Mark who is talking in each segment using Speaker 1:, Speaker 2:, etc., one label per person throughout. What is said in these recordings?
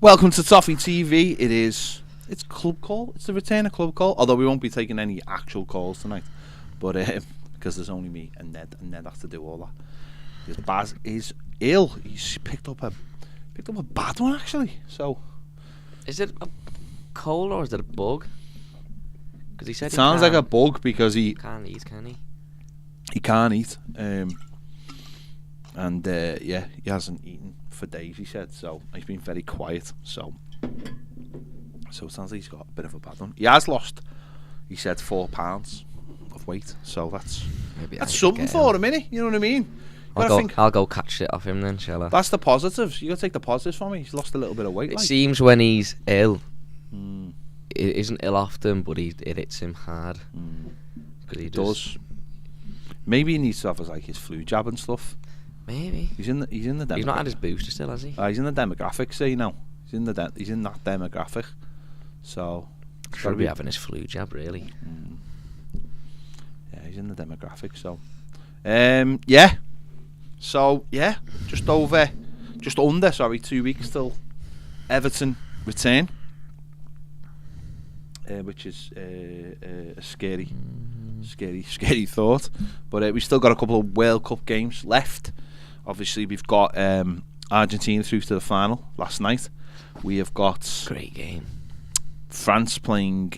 Speaker 1: Welcome to Toffee TV. It's Club Call. It's the return of Club Call. Although we won't be taking any actual calls tonight, but because there's only me and Ned has to do all that. Because Baz is ill. He's picked up a bad one actually. So,
Speaker 2: is it a cold or is it a bug? Because he said
Speaker 1: sounds like a bug because he
Speaker 2: can't eat, can he?
Speaker 1: He can't eat. He hasn't eaten for days. He said so. He's been very quiet. So it sounds like he's got a bit of a bad one. He has lost, he said, 4 pounds of weight. So that's something for him, innit? You know what I mean?
Speaker 2: I'll go catch it off him then, shall I?
Speaker 1: That's the positives. You got to take the positives from me. He's lost a little bit of weight.
Speaker 2: It seems when he's ill, it isn't ill often, but it hits him hard. Because he does. Maybe he needs to have his flu jab and stuff. Maybe
Speaker 1: he's in the demographic.
Speaker 2: He's not had his booster still, has he?
Speaker 1: He's in the demographic. See now, he's in that demographic. So
Speaker 2: should be having his flu jab, really.
Speaker 1: Yeah, he's in the demographic. So, just under 2 weeks till Everton return, which is a scary thought. But we still got a couple of World Cup games left. Obviously, we've got Argentina through to the final last night. We have got
Speaker 2: great game.
Speaker 1: France playing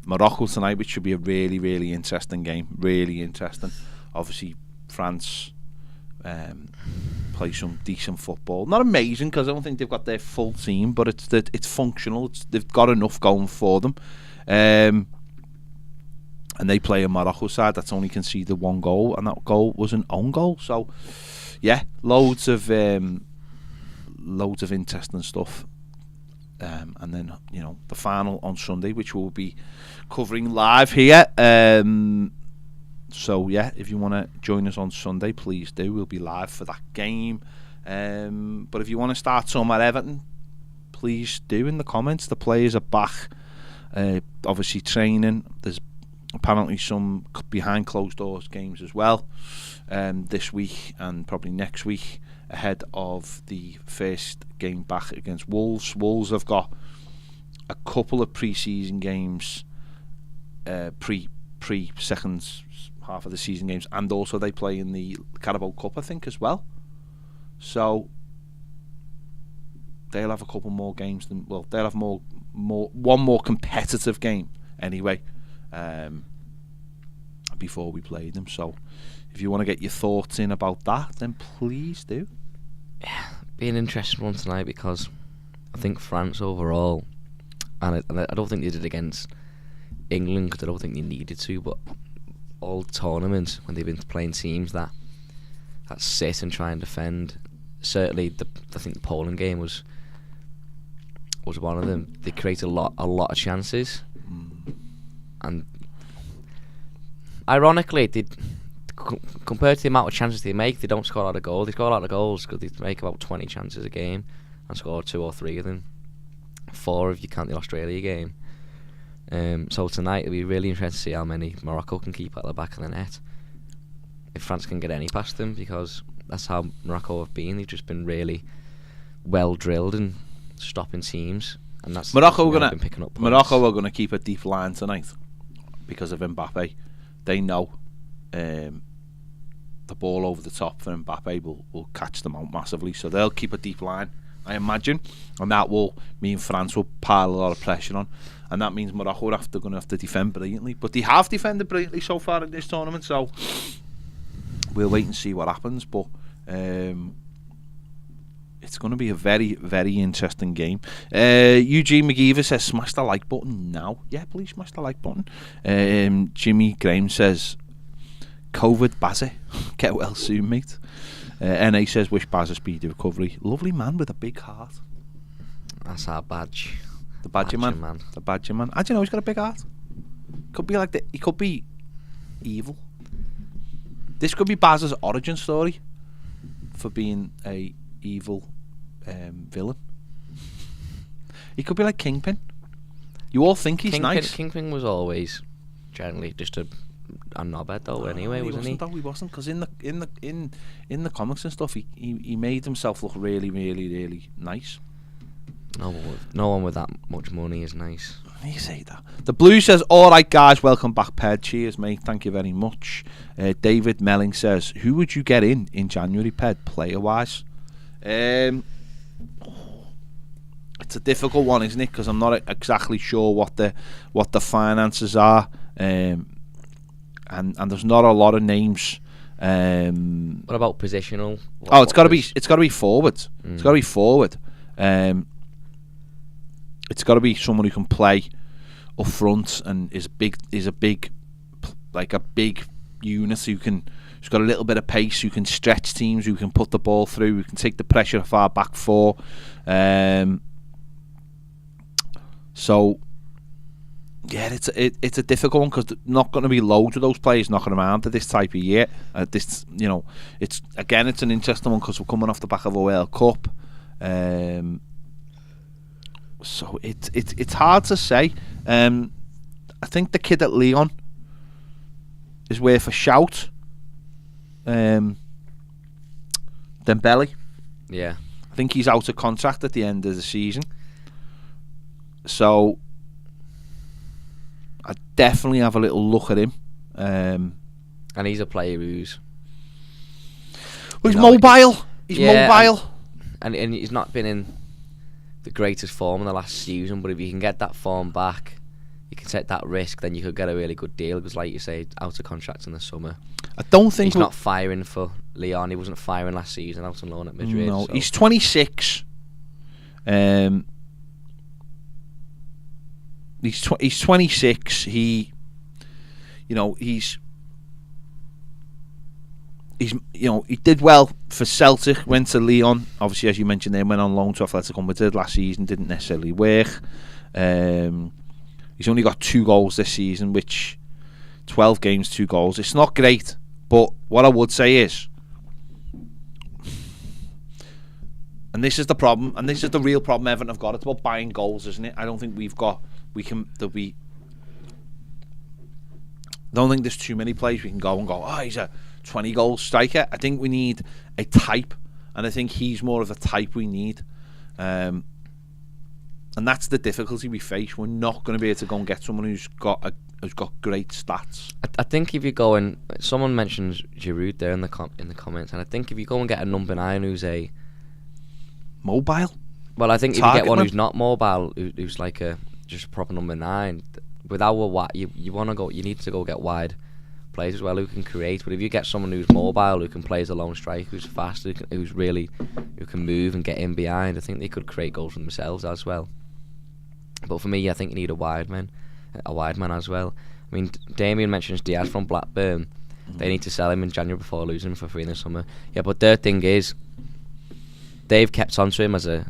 Speaker 1: Morocco tonight, which should be a really, really interesting game. Really interesting. Obviously, France play some decent football. Not amazing because I don't think they've got their full team, but it's functional. They've got enough going for them. And they play a Morocco side that's only conceded 1 goal, and that goal was an own goal. So, yeah, loads of interesting stuff. And then the final on Sunday, which we'll be covering live here. So yeah, if you want to join us on Sunday, please do. We'll be live for that game. But if you want to start some at Everton, please do in the comments. The players are back, obviously training. There's apparently some behind closed doors games as well this week and probably next week ahead of the first game back against Wolves. Wolves have got a couple of pre-season games, pre-second half of the season games, and also they play in the Carabao Cup, I think, as well. So they'll have a couple more games they'll have one more competitive game anyway before we play them. So if you want to get your thoughts in about that, then please do.
Speaker 2: Yeah, be an interesting one tonight because I think France overall, and I don't think they did it against England because I don't think they needed to, but all tournaments when they've been playing teams that sit and try and defend, certainly I think the Poland game was one of them. They created a lot of chances, and ironically, compared to the amount of chances they make, they don't score a lot of goals. They score a lot of goals because they make about 20 chances a game and score 2 or 3 of them. 4 if you count the Australia game. So tonight it'll be really interesting to see how many Morocco can keep at the back of the net. If France can get any past them, because that's how Morocco have been. They've just been really well drilled in stopping teams, and that's
Speaker 1: Morocco
Speaker 2: are picking up points.
Speaker 1: Morocco are going to keep a deep line tonight because of Mbappe. They know the ball over the top for Mbappe will catch them out massively, so they'll keep a deep line, I imagine, and that will mean France will pile a lot of pressure on, and that means Morocco are going to have to defend brilliantly. But they have defended brilliantly so far in this tournament, so we'll wait and see what happens. But it's going to be a very, very interesting game. Eugene McGeever says smash the like button now. Yeah, please smash the like button. Jimmy Graham says COVID Bazzy, get well soon, mate. NA says wish Baz a speedy recovery. Lovely man with a big heart.
Speaker 2: That's our badge.
Speaker 1: The badger man. The badger man. How do you know he's got a big heart? Could be like he could be evil. This could be Baz's origin story for being a evil villain. He could be like Kingpin. You all think he's nice.
Speaker 2: Kingpin was always generally just a knobhead though. Anyway, wasn't he?
Speaker 1: He wasn't, because in the comics and stuff, he made himself look really, really, really nice.
Speaker 2: No one with that much money is nice.
Speaker 1: You say that. The Blue says, all right, guys, welcome back, Ped. Cheers, mate. Thank you very much. David Melling says, who would you get in January, Ped, player-wise? It's a difficult one, isn't it? Because I'm not exactly sure what the finances are, and there's not a lot of names.
Speaker 2: What about positional?
Speaker 1: It's got to be forward. It's got to be forward. It's got to be someone who can play up front and is a big unit who's got a little bit of pace, who can stretch teams, who can put the ball through, who can take the pressure off our back four. So yeah, it's a difficult one because there's not going to be loads of those players knocking around at this type of year. It's an interesting one because we're coming off the back of a World Cup. So it's hard to say. I think the kid at Lyon is worth a shout. Dembele.
Speaker 2: Yeah.
Speaker 1: I think he's out of contract at the end of the season. So I definitely have a little look at him.
Speaker 2: And he's a player who's
Speaker 1: mobile. He's mobile.
Speaker 2: And he's not been in the greatest form in the last season, but if you can get that form back, you can take that risk, then you could get a really good deal, because like you say, out of contracts in the summer.
Speaker 1: I don't think
Speaker 2: he's not firing for Lyon. He wasn't firing last season out on loan at Madrid.
Speaker 1: No,
Speaker 2: so.
Speaker 1: He's 26. He's 26. He did well for Celtic, went to Lyon, obviously, as you mentioned, they went on loan to Atletico Madrid last season, didn't necessarily work. He's only got 2 goals this season, which 12 games, 2 goals. It's not great, but what I would say is, and this is the problem, and this is the real problem Everton have got, it's about buying goals, isn't it? I don't think I don't think there's too many players we can go and go, oh, he's a 20 goal striker. I think we need a type, and I think he's more of the type we need, and that's the difficulty we face. We're not going to be able to go and get someone who's got great stats.
Speaker 2: I think if you go and someone mentions Giroud there in the comments, and I think if you go and get a number 9 who's a
Speaker 1: mobile,
Speaker 2: well, I think if you get one who's not mobile, who's like just a proper number 9, without you need to go get wide players as well who can create. But if you get someone who's mobile, who can play as a lone striker, who's fast, who can move and get in behind, I think they could create goals for themselves as well. But for me, I think you need a wide man as well. I mean, Damien mentions Diaz from Blackburn. They need to sell him in January before losing him for free in the summer. Yeah, but their thing is, they've kept on to him as a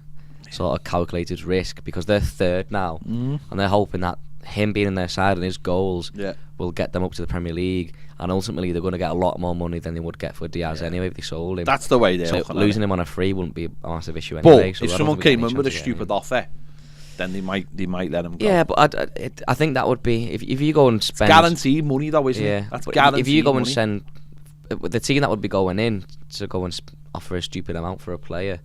Speaker 2: sort of calculated risk because they're third now, and they're hoping that him being in their side and his goals will get them up to the Premier League, and ultimately they're going to get a lot more money than they would get for Diaz anyway if they sold him.
Speaker 1: That's the way they're
Speaker 2: losing him on a free wouldn't be a massive issue anyway.
Speaker 1: But if someone came in with a stupid offer, then they might let him go.
Speaker 2: Yeah, but I think that would be if you go and spend,
Speaker 1: it's guaranteed money though, isn't it? That's guaranteed.
Speaker 2: If you go
Speaker 1: money.
Speaker 2: and send the team that would be going in to go and offer a stupid amount for a player,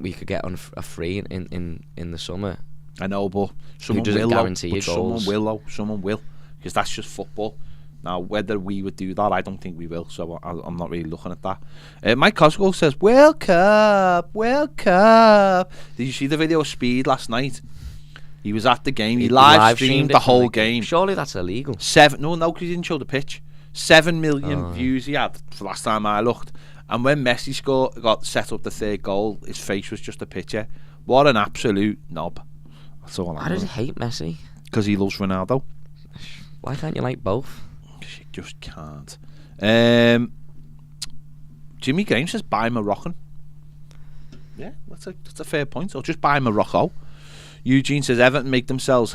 Speaker 2: we could get on a free in the summer.
Speaker 1: I know, but someone
Speaker 2: doesn't
Speaker 1: will
Speaker 2: guarantee your
Speaker 1: goals.
Speaker 2: goals.
Speaker 1: Someone will, because that's just football. Now, whether we would do that, I don't think we will. So I'm not really looking at that. Mike Cosgrove says, "World Cup." Did you see the video of Speed last night? He was at the game. He live streamed the whole game.
Speaker 2: Surely that's illegal.
Speaker 1: No, because he didn't show the pitch. 7 million views he had for last time I looked. And when Messi got set up the 3rd goal, his face was just a picture. What an absolute knob. That's all
Speaker 2: I just hate Messi.
Speaker 1: Because he loves Ronaldo.
Speaker 2: Why can't you like both?
Speaker 1: Because you just can't. Jimmy Graham says buy Moroccan. Yeah, that's a fair point. Or just buy Morocco. Eugene says Everton make themselves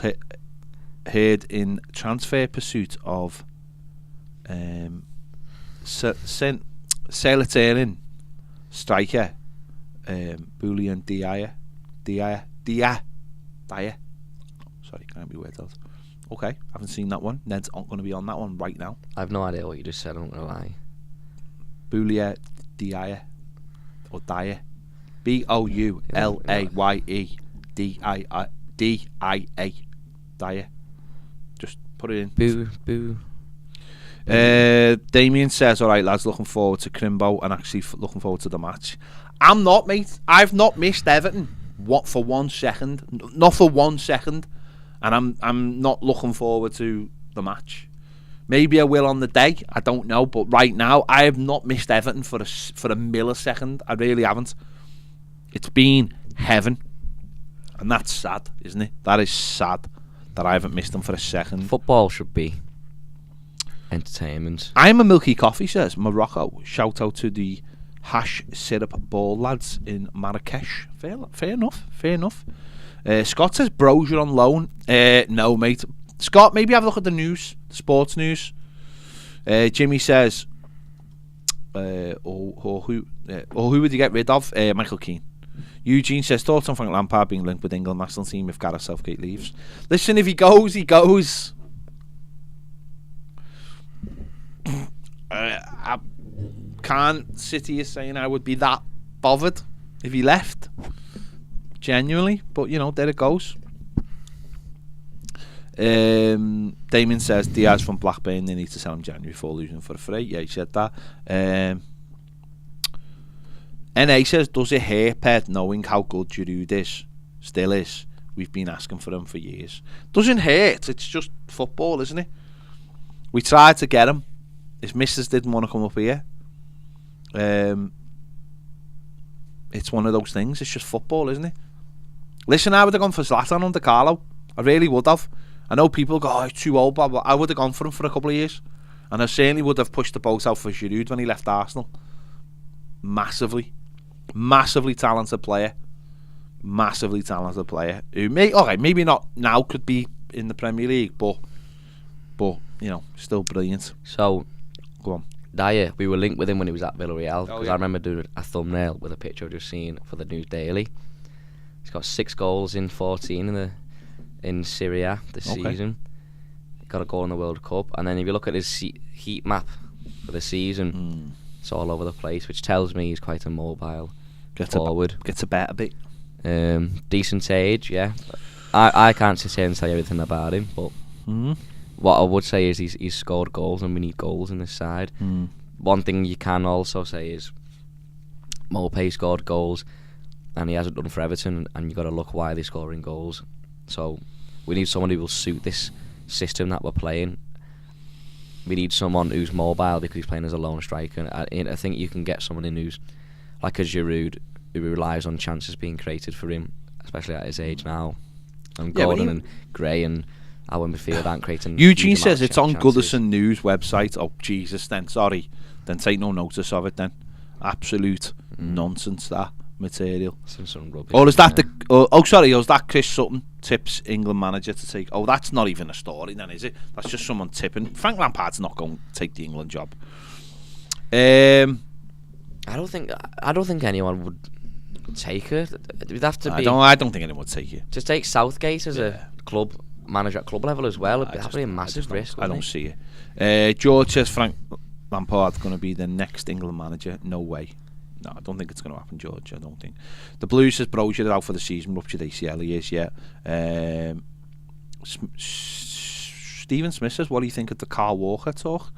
Speaker 1: heard in transfer pursuit of Salernitanian striker Boulian Dia. Sorry, can't be weird out. Okay, haven't seen that one. Ned's going to be on that one right now.
Speaker 2: I have no idea what you just said, I'm not going to lie.
Speaker 1: Boulian Dia or Dyer. Boulayedidia. Dia. Just put it in.
Speaker 2: Boo.
Speaker 1: Damien says, all right, lads, looking forward to Crimbo and actually looking forward to the match. I'm not, mate. I've not missed Everton. What, for 1 second? Not for 1 second. And I'm not looking forward to the match. Maybe I will on the day. I don't know. But right now, I have not missed Everton for a millisecond. I really haven't. It's been heaven. And that's sad, isn't it? That is sad that I haven't missed them for a second.
Speaker 2: Football should be entertainment.
Speaker 1: I'm a milky coffee, says Morocco. Shout out to the hash syrup ball lads in Marrakesh. Fair enough. Scott says Brozier on loan. No, mate. Scott, maybe have a look at the news, the sports news. Jimmy says, who would you get rid of? Michael Keane. Eugene says, thoughts on Frank Lampard being linked with England national team if Gareth Southgate leaves? Listen, if he goes, he goes. I can't sit here saying I would be that bothered if he left. Genuinely. But, you know, there it goes. Damien says, Diaz from Blackburn, they need to sell him January before losing for free. Yeah, he said that. NA says, does it hurt, Pet, knowing how good Giroud is? Still is. We've been asking for him for years. Doesn't hurt. It's just football, isn't it? We tried to get him. His missus didn't want to come up here. It's one of those things. It's just football, isn't it? Listen, I would have gone for Zlatan under Carlo. I really would have. I know people go, oh, he's too old, but I would have gone for him for a couple of years. And I certainly would have pushed the boat out for Giroud when he left Arsenal. Massively talented player. Who maybe not now could be in the Premier League, but you know, still brilliant.
Speaker 2: So,
Speaker 1: go on.
Speaker 2: Dyer, we were linked with him when he was at Villarreal, because I remember doing a thumbnail with a picture I've just seen for the News Daily. He's got 6 goals in 14 in Serie A this season. Got a goal in the World Cup, and then if you look at his heat map for the season, it's all over the place, which tells me he's quite a mobile forward. Gets a better bit. Decent age, yeah. I can't sit here and say everything about him, but what I would say is he's scored goals, and we need goals in this side. One thing you can also say is Mopé scored goals, and he hasn't done for Everton, and you've got to look why they're scoring goals. So we need someone who will suit this system that we're playing. We need someone who's mobile because he's playing as a lone striker. And I think you can get someone in who's like a Giroud, who relies on chances being created for him, especially at his age now. And Gordon and Gray and our midfield aren't creating.
Speaker 1: Eugene says it's on Goodison News website. Oh Jesus, then sorry, then take no notice of it. Then absolute nonsense, that material.
Speaker 2: Some rubbish.
Speaker 1: Or is that was that Chris Sutton tips England manager to take? Oh, that's not even a story then, is it? That's just someone tipping. Frank Lampard's not going to take the England job.
Speaker 2: I don't think anyone would take it. It'd have to be.
Speaker 1: I don't think anyone would take it.
Speaker 2: To take Southgate as a club manager at club level as well, it'd have to be a massive risk.
Speaker 1: I don't see it. George says Frank Lampard's going to be the next England manager. No way. No, I don't think it's going to happen, George. I don't think. The Blues says Brozier out for the season, ruptured ACL. He is, yeah. Stephen Smith says, what do you think of the Carl Walker talk?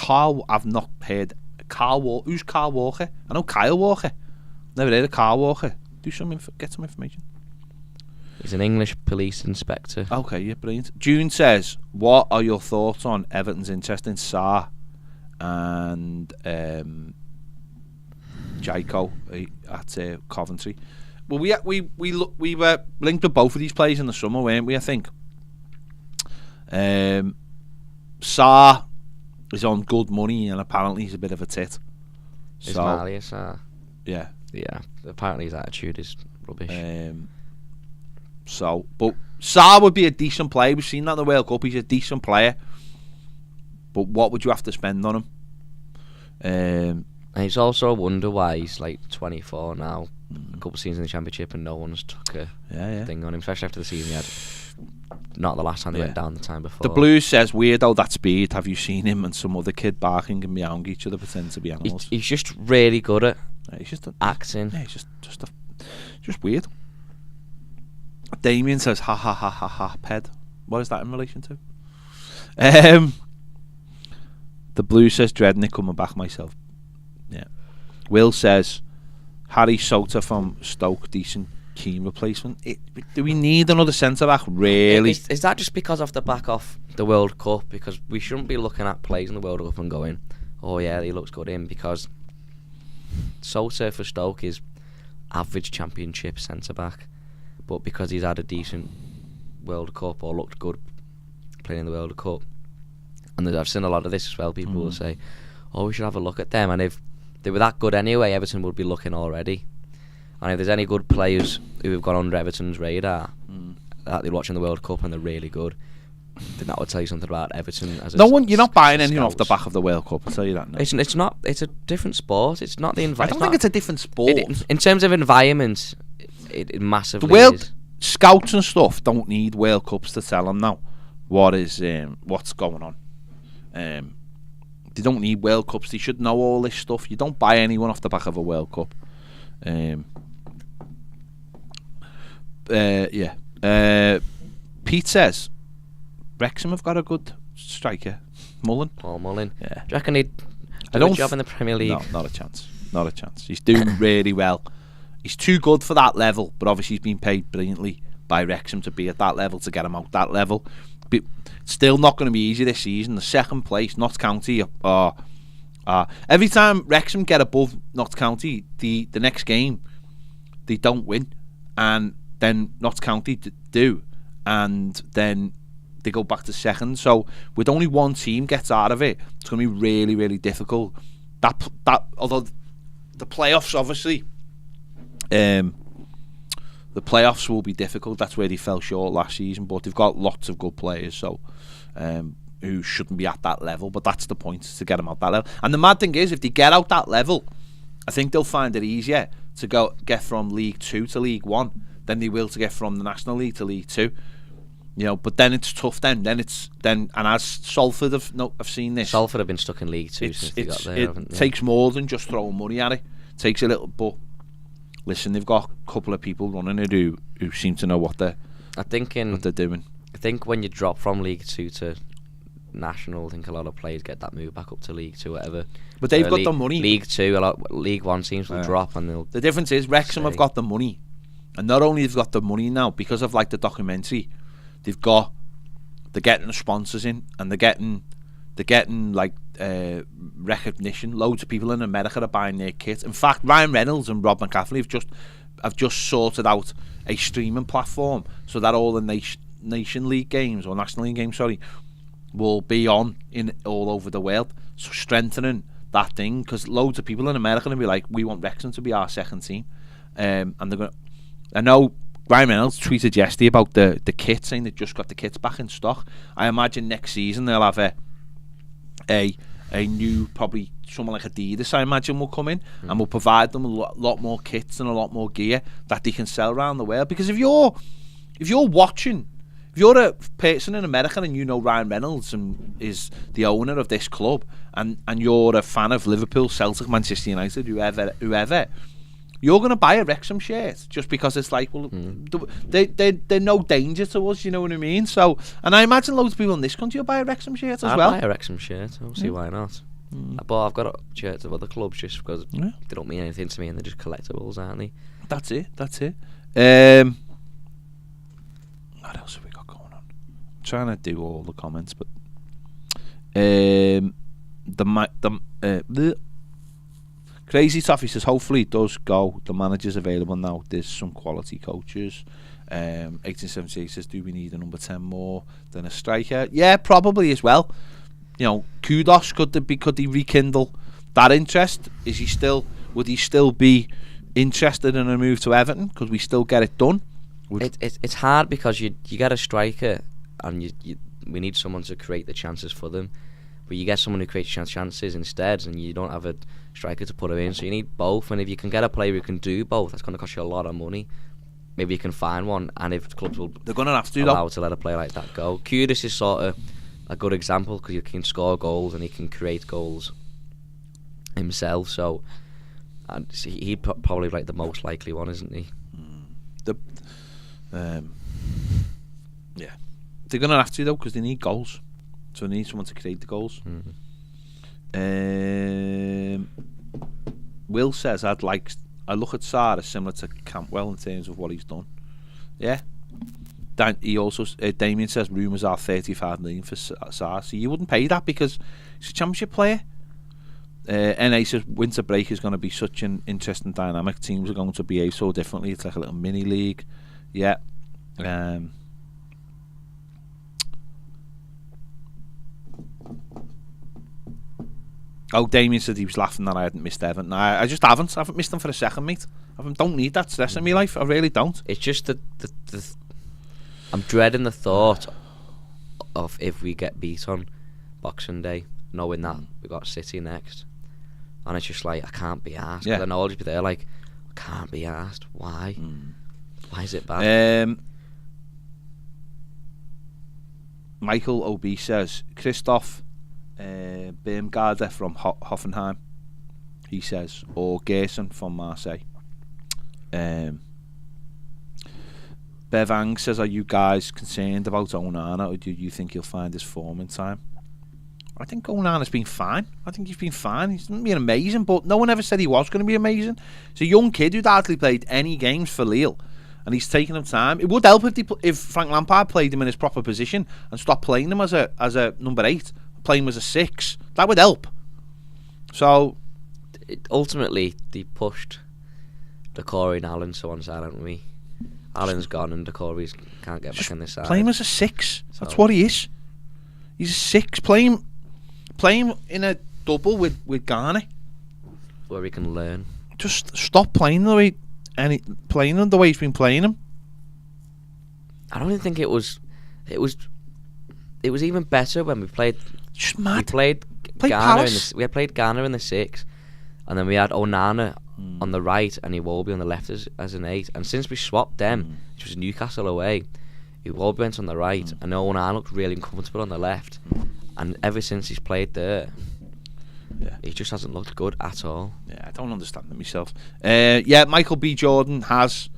Speaker 1: I've not heard. Who's Carl Walker? I know Kyle Walker. Never heard of Carl Walker. Get some information.
Speaker 2: He's an English police inspector.
Speaker 1: Okay, yeah, brilliant. June says, what are your thoughts on Everton's interest in Sarr and Jaiko at Coventry? Well, we were linked with both of these players in the summer, weren't we? I think Sarr is on good money, and apparently he's a bit of a tit.
Speaker 2: Ismail Sarr.
Speaker 1: Yeah.
Speaker 2: Apparently his attitude is rubbish.
Speaker 1: But Sarr would be a decent player. We've seen that in the World Cup. He's a decent player. But what would you have to spend on him?
Speaker 2: And it's also a wonder why he's like 24 now. A couple of seasons in the Championship and no one's took a thing on him, especially after the season he had not the last time they went down the time before.
Speaker 1: The Blues says, weirdo, that speed. Have you seen him and some other kid barking and meowing each other, pretending to be animals?
Speaker 2: He's just really good at
Speaker 1: he's just
Speaker 2: acting.
Speaker 1: Yeah, he's just weird. Damien says, ha ha ha ha ha, ped. What is that in relation to? The Blues says, dreading it coming back myself. Yeah. Will says, Harry Sota from Stoke, decent Keane replacement. Do we need another centre-back, really?
Speaker 2: Is that just because off the back of the World Cup? Because we shouldn't be looking at plays in the World Cup and going, oh yeah, he looks good in, because Sota for Stoke is average Championship centre-back, but because he's had a decent World Cup or looked good playing in the World Cup, and I've seen a lot of this as well, people will say, oh, we should have a look at them, and if they were that good anyway, Everton would be looking already. And if there's any good players who have gone under Everton's radar that they're watching the World Cup and they're really good, then that would tell you something about Everton. As
Speaker 1: you're not buying anything off the back of the World Cup, I'll tell you that now.
Speaker 2: It's not. It's a different sport. It's not the environment.
Speaker 1: I don't think it's a different sport.
Speaker 2: In terms of environment, it massively
Speaker 1: the world
Speaker 2: is.
Speaker 1: Scouts and stuff don't need World Cups to tell them now what's going on. They don't need World Cups. They should know all this stuff. You don't buy anyone off the back of a World Cup. Pete says Wrexham have got a good striker, Mullen.
Speaker 2: Oh, Mullen.
Speaker 1: Yeah.
Speaker 2: Do you reckon he'd do a job in the Premier League?
Speaker 1: No, not a chance. Not a chance. He's doing really well. He's too good for that level, but obviously he's been paid brilliantly by Wrexham to be at that level, to get him out that level. But still not going to be easy this season. The second place, Notts County, every time Wrexham get above Notts County, the next game they don't win, and then Notts County do, and then they go back to second. So with only one team gets out of it, it's going to be really, really difficult. That although the playoffs, obviously, the playoffs will be difficult. That's where they fell short last season, but they've got lots of good players, so who shouldn't be at that level. But that's the point, to get them out that level. And the mad thing is, if they get out that level, I think they'll find it easier to get from League 2 to League 1 than they will to get from the National League to League 2. You know, but then it's tough. Then and as Salford have seen this.
Speaker 2: Salford have been stuck in League 2 since they got there.
Speaker 1: It takes more than just throwing money at it. It takes a little, but listen, they've got a couple of people running it who seem to know what they're doing.
Speaker 2: I think when you drop from League 2 to National, I think a lot of players get that move back up to League 2, whatever.
Speaker 1: But they've got the money.
Speaker 2: League 2, League 1 teams will drop, and they'll.
Speaker 1: The difference is Wrexham have got the money, and not only have got the money now because of like the documentary, they're getting the sponsors in, and they're getting like recognition. Loads of people in America are buying their kit. In fact, Ryan Reynolds and Rob McCaffrey have just sorted out a streaming platform so that all the Nation League games, or National League games, will be on in all over the world. So strengthening that thing, because loads of people in America will be like, we want Wrexham to be our second team, and they're going. I know Ryan Reynolds tweeted yesterday about the kit, saying they've just got the kits back in stock. I imagine next season they'll have a new, probably someone like Adidas, I imagine, will come in and will provide them a lot more kits and a lot more gear that they can sell around the world. Because if you're watching, if you're a person in America and you know Ryan Reynolds and is the owner of this club, and you're a fan of Liverpool, Celtic, Manchester United, whoever, you're going to buy a Wrexham shirt just because it's like, well, they're no danger to us, you know what I mean? So, and I imagine loads of people in this country will buy a Wrexham shirt as well.
Speaker 2: I'll buy a Wrexham shirt. I'll see why not. But I've got shirts of other clubs just because they don't mean anything to me, and they're just collectibles, aren't they? That's it.
Speaker 1: What else have we got going on? I'm trying to do all the comments, but Crazy Toffee says, hopefully it does go. The manager's available now. There's some quality coaches. 1878 says, do we need a number 10 more than a striker? Yeah, probably as well. You know, Kudos, could he rekindle that interest? Would he still be interested in a move to Everton? Could we still get it done?
Speaker 2: It's hard because you get a striker, and we need someone to create the chances for them. But you get someone who creates chances instead, and you don't have a striker to put them in. So you need both, and if you can get a player who can do both, that's going to cost you a lot of money. maybe you can find one, and if clubs will,
Speaker 1: they're going to have to
Speaker 2: allow to let a player like that go. Kudus is sort of a good example because he can score goals and he can create goals himself. So, and he'd probably like the most likely one, isn't he?
Speaker 1: Yeah, they're going to have to though because they need goals. So they need someone to create the goals. Will says I look at Sarr similar to Campbell in terms of what he's done. Yeah. He also Damien says rumours are 35 million for Sarr. So you wouldn't pay that because he's a championship player. NA says winter break is going to be such an interesting dynamic. Teams are going to behave so differently. It's like a little mini league. Yeah. Damien said he was laughing that I hadn't missed Everton. I just haven't. I haven't missed them for a second, mate. Don't need that stress in my life. I really don't.
Speaker 2: It's just that I'm dreading the thought of if we get beat on Boxing Day, knowing that we got City next, and it's just like I can't be asked. Yeah. I know I'll just be there like I can't be asked. Why? Why is it bad?
Speaker 1: Michael OB says Christoph Baumgartner from Hoffenheim. He says, or Gerson from Marseille. Bevang says, are you guys concerned about Onana, or do you think he'll find his form in time? I think Onana's been fine. I think he's been fine. He's not been amazing, but no one ever said he was going to be amazing. He's a young kid who'd hardly played any games for Lille, and he's taking him time. It would help if Frank Lampard played him in his proper position and stopped playing him as a number 8, playing him as a 6. That would help. So
Speaker 2: ultimately, they pushed Decore and Allen to one side, haven't we? Allen's gone and Decore can't get back on this side.
Speaker 1: Play him as a 6. So that's what he is. He's a 6. Play him in a double with Garner,
Speaker 2: where he can learn.
Speaker 1: Just stop playing the way he's been playing him.
Speaker 2: I don't even think it was even better when we played.
Speaker 1: Just mad.
Speaker 2: We played Garner. We had played Garner in the 6, and then we had Onana on the right and Iwobi on the left as an 8. And since we swapped them, which was Newcastle away, Iwobi went on the right, and Onana looked really uncomfortable on the left. And ever since he's played there, he just hasn't looked good at all.
Speaker 1: Yeah, I don't understand it myself. Michael B. Jordan has.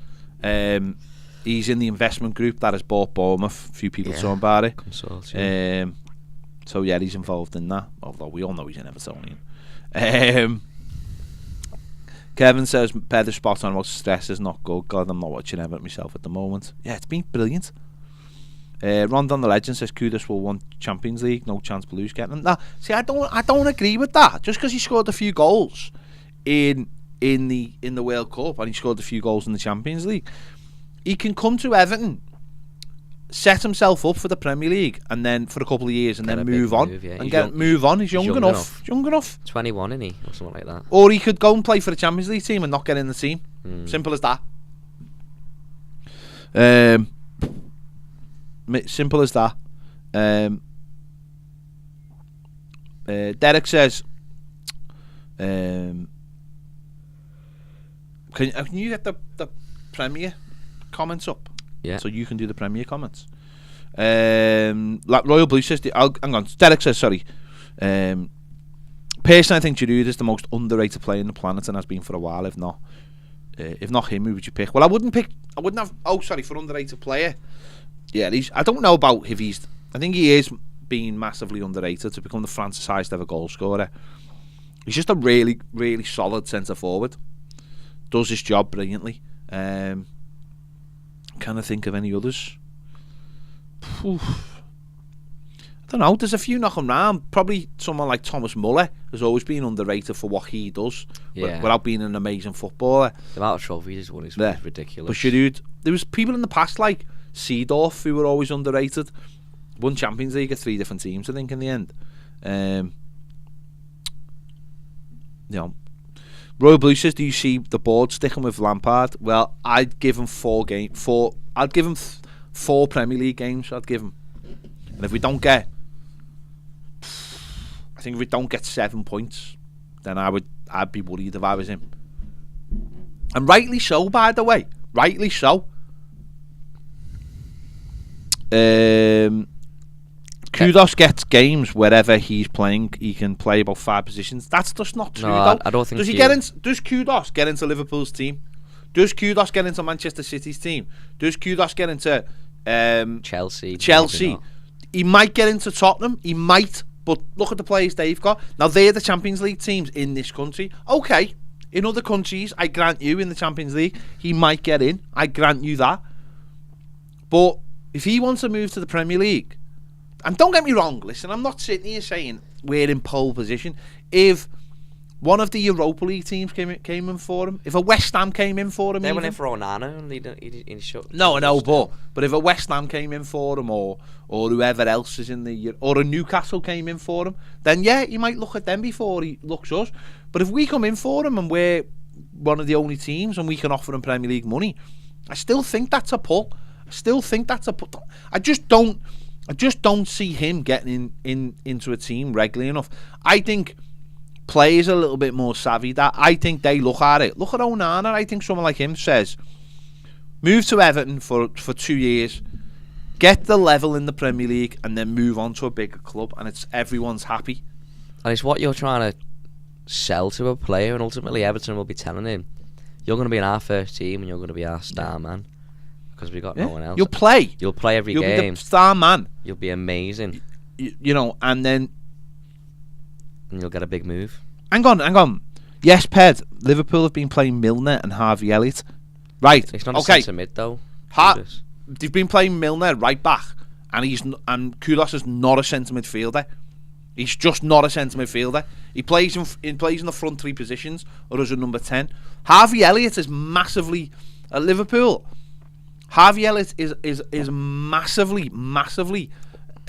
Speaker 1: He's in the investment group that has bought Bournemouth. A few people talking about it.
Speaker 2: Consortium.
Speaker 1: So he's involved in that. Although we all know he's an Evertonian. Kevin says better spot on about stress is not good. God, I'm not watching Everton myself at the moment. Yeah, it's been brilliant. Rondon the Legend says Kudus will win Champions League, no chance Blues getting them. See, I don't agree with that. Just because he scored a few goals in the World Cup and he scored a few goals in the Champions League, he can come to Everton, set himself up for the Premier League, and then for a couple of years, and then move on. Move on. He's young enough. Young enough.
Speaker 2: 21, isn't he, or something like that?
Speaker 1: Or he could go and play for the Champions League team and not get in the team. Simple as that. Simple as that. Derek says, can you get the Premier comments up?
Speaker 2: Yeah.
Speaker 1: So you can do the Premier comments. Like Royal Blue says, hang on. Derek says, sorry. Personally, I think Giroud is the most underrated player on the planet and has been for a while. If not him, who would you pick? Well, I wouldn't have. Oh, sorry, for underrated player. Yeah, I don't know about if he's. I think he is being massively underrated to become the France's highest ever goal scorer. He's just a really, really solid centre forward. Does his job brilliantly. Can I think of any others? I don't know. There's a few knocking around. Probably someone like Thomas Muller has always been underrated for what he does, without being an amazing footballer.
Speaker 2: The amount of trophies he's won is ridiculous.
Speaker 1: But Giroud, there was people in the past like Seedorf who were always underrated. Won Champions League at 3 different teams, I think, in the end. Royal Blue says, do you see the board sticking with Lampard? Well, I'd give him 4 games. I'd give him 4 Premier League games. I'd give him, and if we don't get 7 points, then I'd be worried if I was him. And rightly so, by the way. Rightly so. Kudos gets games wherever he's playing. He can play about 5 positions. That's just not true, though.
Speaker 2: I don't think.
Speaker 1: Does Kudos get into Liverpool's team? Does Kudos get into Manchester City's team? Does Kudos get into
Speaker 2: Chelsea?
Speaker 1: He might get into Tottenham. He might, but look at the players they've got. Now they're the Champions League teams in this country. Okay, in other countries, I grant you, in the Champions League, he might get in. I grant you that. But if he wants to move to the Premier League, and don't get me wrong, listen, I'm not sitting here saying we're in pole position. If one of the Europa League teams came in for him, if a West Ham came in for him,
Speaker 2: they went in for Onana and he shut.
Speaker 1: No, but if a West Ham came in for him, or whoever else is in the, or a Newcastle came in for him, then yeah, he might look at them before he looks us. But if we come in for him and we're one of the only teams and we can offer him Premier League money, I still think that's a pull. I just don't see him getting into a team regularly enough. I think players are a little bit more savvy. That I think they look at it. Look at Onana. I think someone like him says, move to Everton for 2 years, get the level in the Premier League, and then move on to a bigger club, and everyone's happy.
Speaker 2: And it's what you're trying to sell to a player, and ultimately Everton will be telling him, you're going to be in our first team and you're going to be our star man, because we got no one else.
Speaker 1: You'll play
Speaker 2: every game.
Speaker 1: You'll be the star man.
Speaker 2: You'll be amazing.
Speaker 1: And then
Speaker 2: you'll get a big move.
Speaker 1: Hang on. Yes, Ped, Liverpool have been playing Milner and Harvey Elliott. Right.
Speaker 2: It's not a centre mid though.
Speaker 1: They've been playing Milner right back, and Kudos is not a centre midfielder. He's just not a centre midfielder. He plays in the front 3 positions, or as a number 10. Harvey Elliott is massively at Liverpool. Harvey Elliott is massively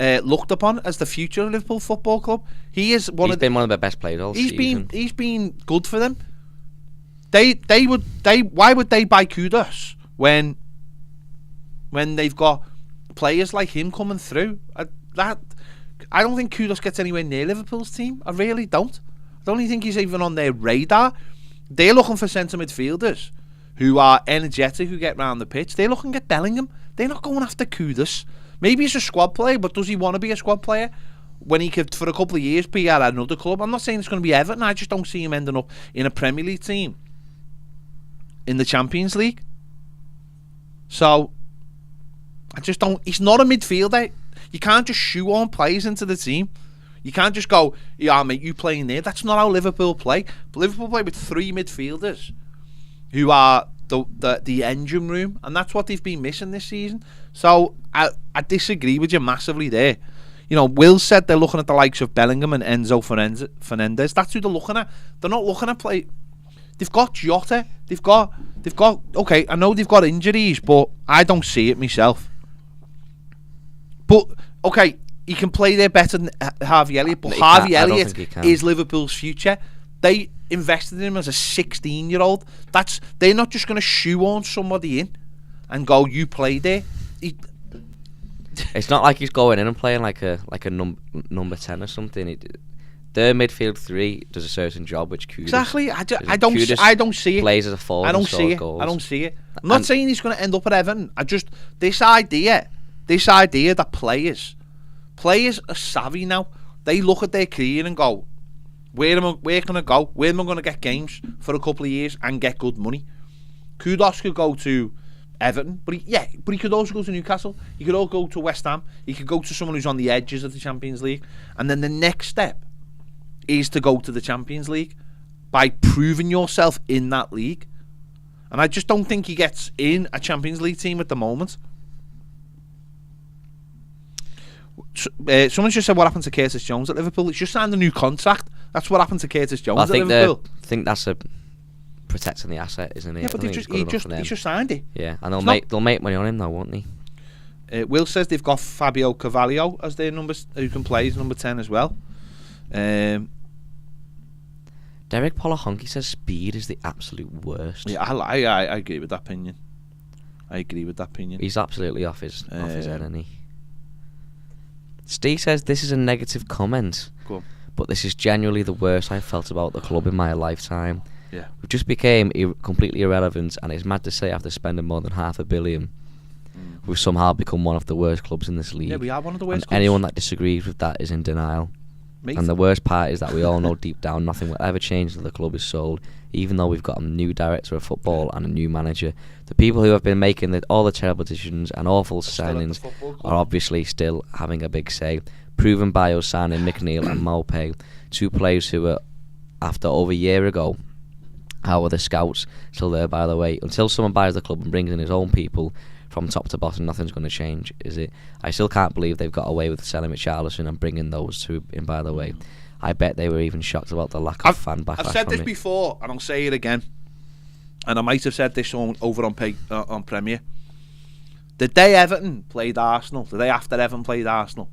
Speaker 1: looked upon as the future of Liverpool Football Club. He's
Speaker 2: been one of their best players all season.
Speaker 1: He's been good for them. Why would they buy Kudos when they've got players like him coming through? I don't think Kudos gets anywhere near Liverpool's team. I really don't. I don't even think he's even on their radar. They're looking for centre midfielders who are energetic, who get round the pitch. They're looking at Bellingham. They're not going after Kudos. Maybe he's a squad player, but does he want to be a squad player when he could, for a couple of years, be at another club? I'm not saying it's going to be Everton. I just don't see him ending up in a Premier League team in the Champions League. So I just don't. He's not a midfielder. You can't just shoehorn players into the team. You can't just go, yeah, mate, you playing there. That's not how Liverpool play. But Liverpool play with 3 midfielders who are the engine room, and that's what they've been missing this season. So I disagree with you massively there. Will said they're looking at the likes of Bellingham and Enzo Fernandez. That's who they're looking at. They're not looking at play. They've got Jota. They've got. Okay, I know they've got injuries, but I don't see it myself. But okay, he can play there better than Harvey Elliott. But Harvey Elliott is Liverpool's future. They invested in him as a 16-year-old. They're not just going to shoehorn somebody in and go, you play there.
Speaker 2: It's not like he's going in and playing like a number 10 or something. Their midfield 3 does a certain job, which Kudos
Speaker 1: exactly. I don't see it.
Speaker 2: Plays as a forward.
Speaker 1: I don't see it. I'm not saying he's going to end up at Everton. This idea that players are savvy now. They look at their career and go, where can I go? Where am I going to get games for a couple of years and get good money? Kudos could go to Everton, but he could also go to Newcastle. He could all go to West Ham. He could go to someone who's on the edges of the Champions League, and then the next step is to go to the Champions League by proving yourself in that league. And I just don't think he gets in a Champions League team at the moment. Someone just said, what happened to Curtis Jones at Liverpool? He's just signed a new contract. That's what happened to Curtis Jones at Liverpool.
Speaker 2: I think that's a protecting the asset, isn't it?
Speaker 1: Yeah, but he just signed it.
Speaker 2: Yeah, and they'll make money on him though, won't they?
Speaker 1: Will says they've got Fabio Carvalho as their numbers, who can play as number 10 as well.
Speaker 2: Derek Polahonki says speed is the absolute worst.
Speaker 1: Yeah, I agree with that opinion.
Speaker 2: He's absolutely off his head, isn't he? Steve says this is a negative comment, but this is genuinely the worst I've felt about the club in my lifetime.
Speaker 1: Yeah,
Speaker 2: we just became completely irrelevant, and it's mad to say after spending more than £500 million, we've somehow become one of the worst clubs in this league.
Speaker 1: Yeah, we are one of the worst
Speaker 2: And
Speaker 1: clubs.
Speaker 2: anyone that disagrees with that is in denial.
Speaker 1: Mate.
Speaker 2: And the worst part is that we all know deep down nothing will ever change until the club is sold, even though we've got a new director of football and a new manager. The people who have been making all the terrible decisions and awful signings are obviously still having a big say, proven by us signing McNeil and Maupay, 2 players who were, after over a year ago, how are the scouts still there, by the way. Until someone buys the club and brings in his own people from top to bottom, nothing's going to change, is it? I still can't believe they've got away with selling Richarlison and bringing those 2 in, by the way. I bet they were even shocked about the lack of fan backlash.
Speaker 1: I've said this before, and I'll say it again. And I might have said this over on Premier. The day Everton played Arsenal, the day after Everton played Arsenal,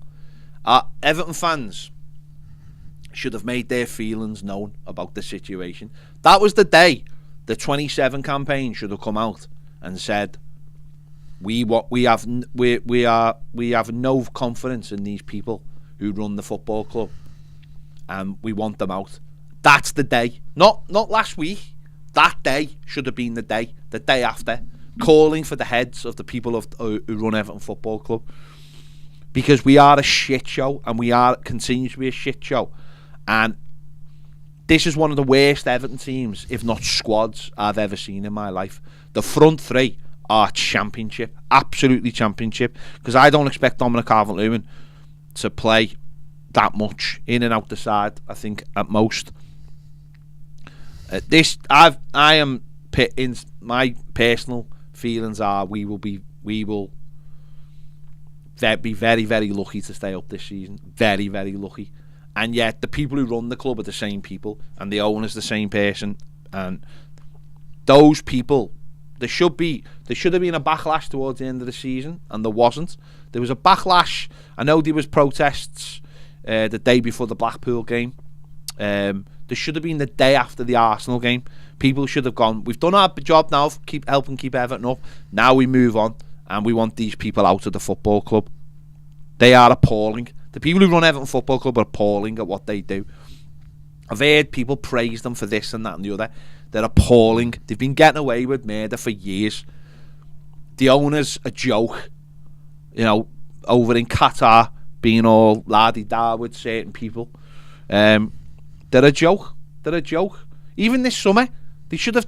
Speaker 1: Everton fans should have made their feelings known about the situation. That was the day the 27 campaign should have come out and said, we have no confidence in these people who run the football club, and we want them out. That's the day, not last week. That day should have been the day after, calling for the heads of the people who run Everton Football Club, because we are a shit show, and we are continue to be a shit show. And this is one of the worst Everton teams, if not squads, I've ever seen in my life. The front 3 are championship, absolutely championship, because I don't expect Dominic Calvert-Lewin to play that much in and out the side. I think at most. My personal feelings are we will be very, very lucky to stay up this season. Very, very lucky. And yet the people who run the club are the same people, and the owner's the same person, and those people, there should have been a backlash towards the end of the season, and there wasn't. There was a backlash. I know there was protests the day before the Blackpool game. There should have been the day after the Arsenal game. People should have gone, we've done our job now, helping keep Everton up. Now we move on, and we want these people out of the football club. They are appalling. The people who run Everton Football Club are appalling at what they do. I've heard people praise them for this and that and the other. They're appalling. They've been getting away with murder for years. The owner's a joke. You know, over in Qatar, being all la-di-da with certain people. They're a joke. They're a joke. Even this summer, they should have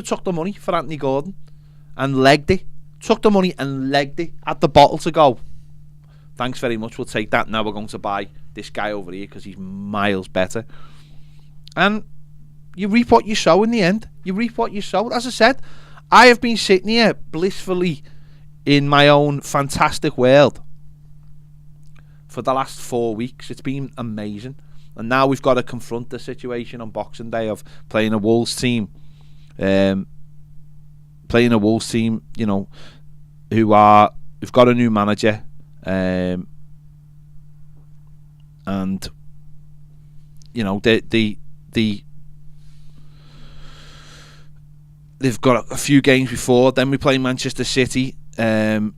Speaker 1: took the money for Anthony Gordon and legged it. Took the money and legged it at the bottle to go, thanks very much, we'll take that. Now we're going to buy this guy over here because he's miles better. And you reap what you sow in the end. You reap what you sow. As I said, I have been sitting here blissfully in my own fantastic world for the last 4 weeks. It's been amazing. And now we've got to confront the situation on Boxing Day of playing a Wolves team. You know, who've got a new manager. And you know, they've got a few games before. Then we play Manchester City, and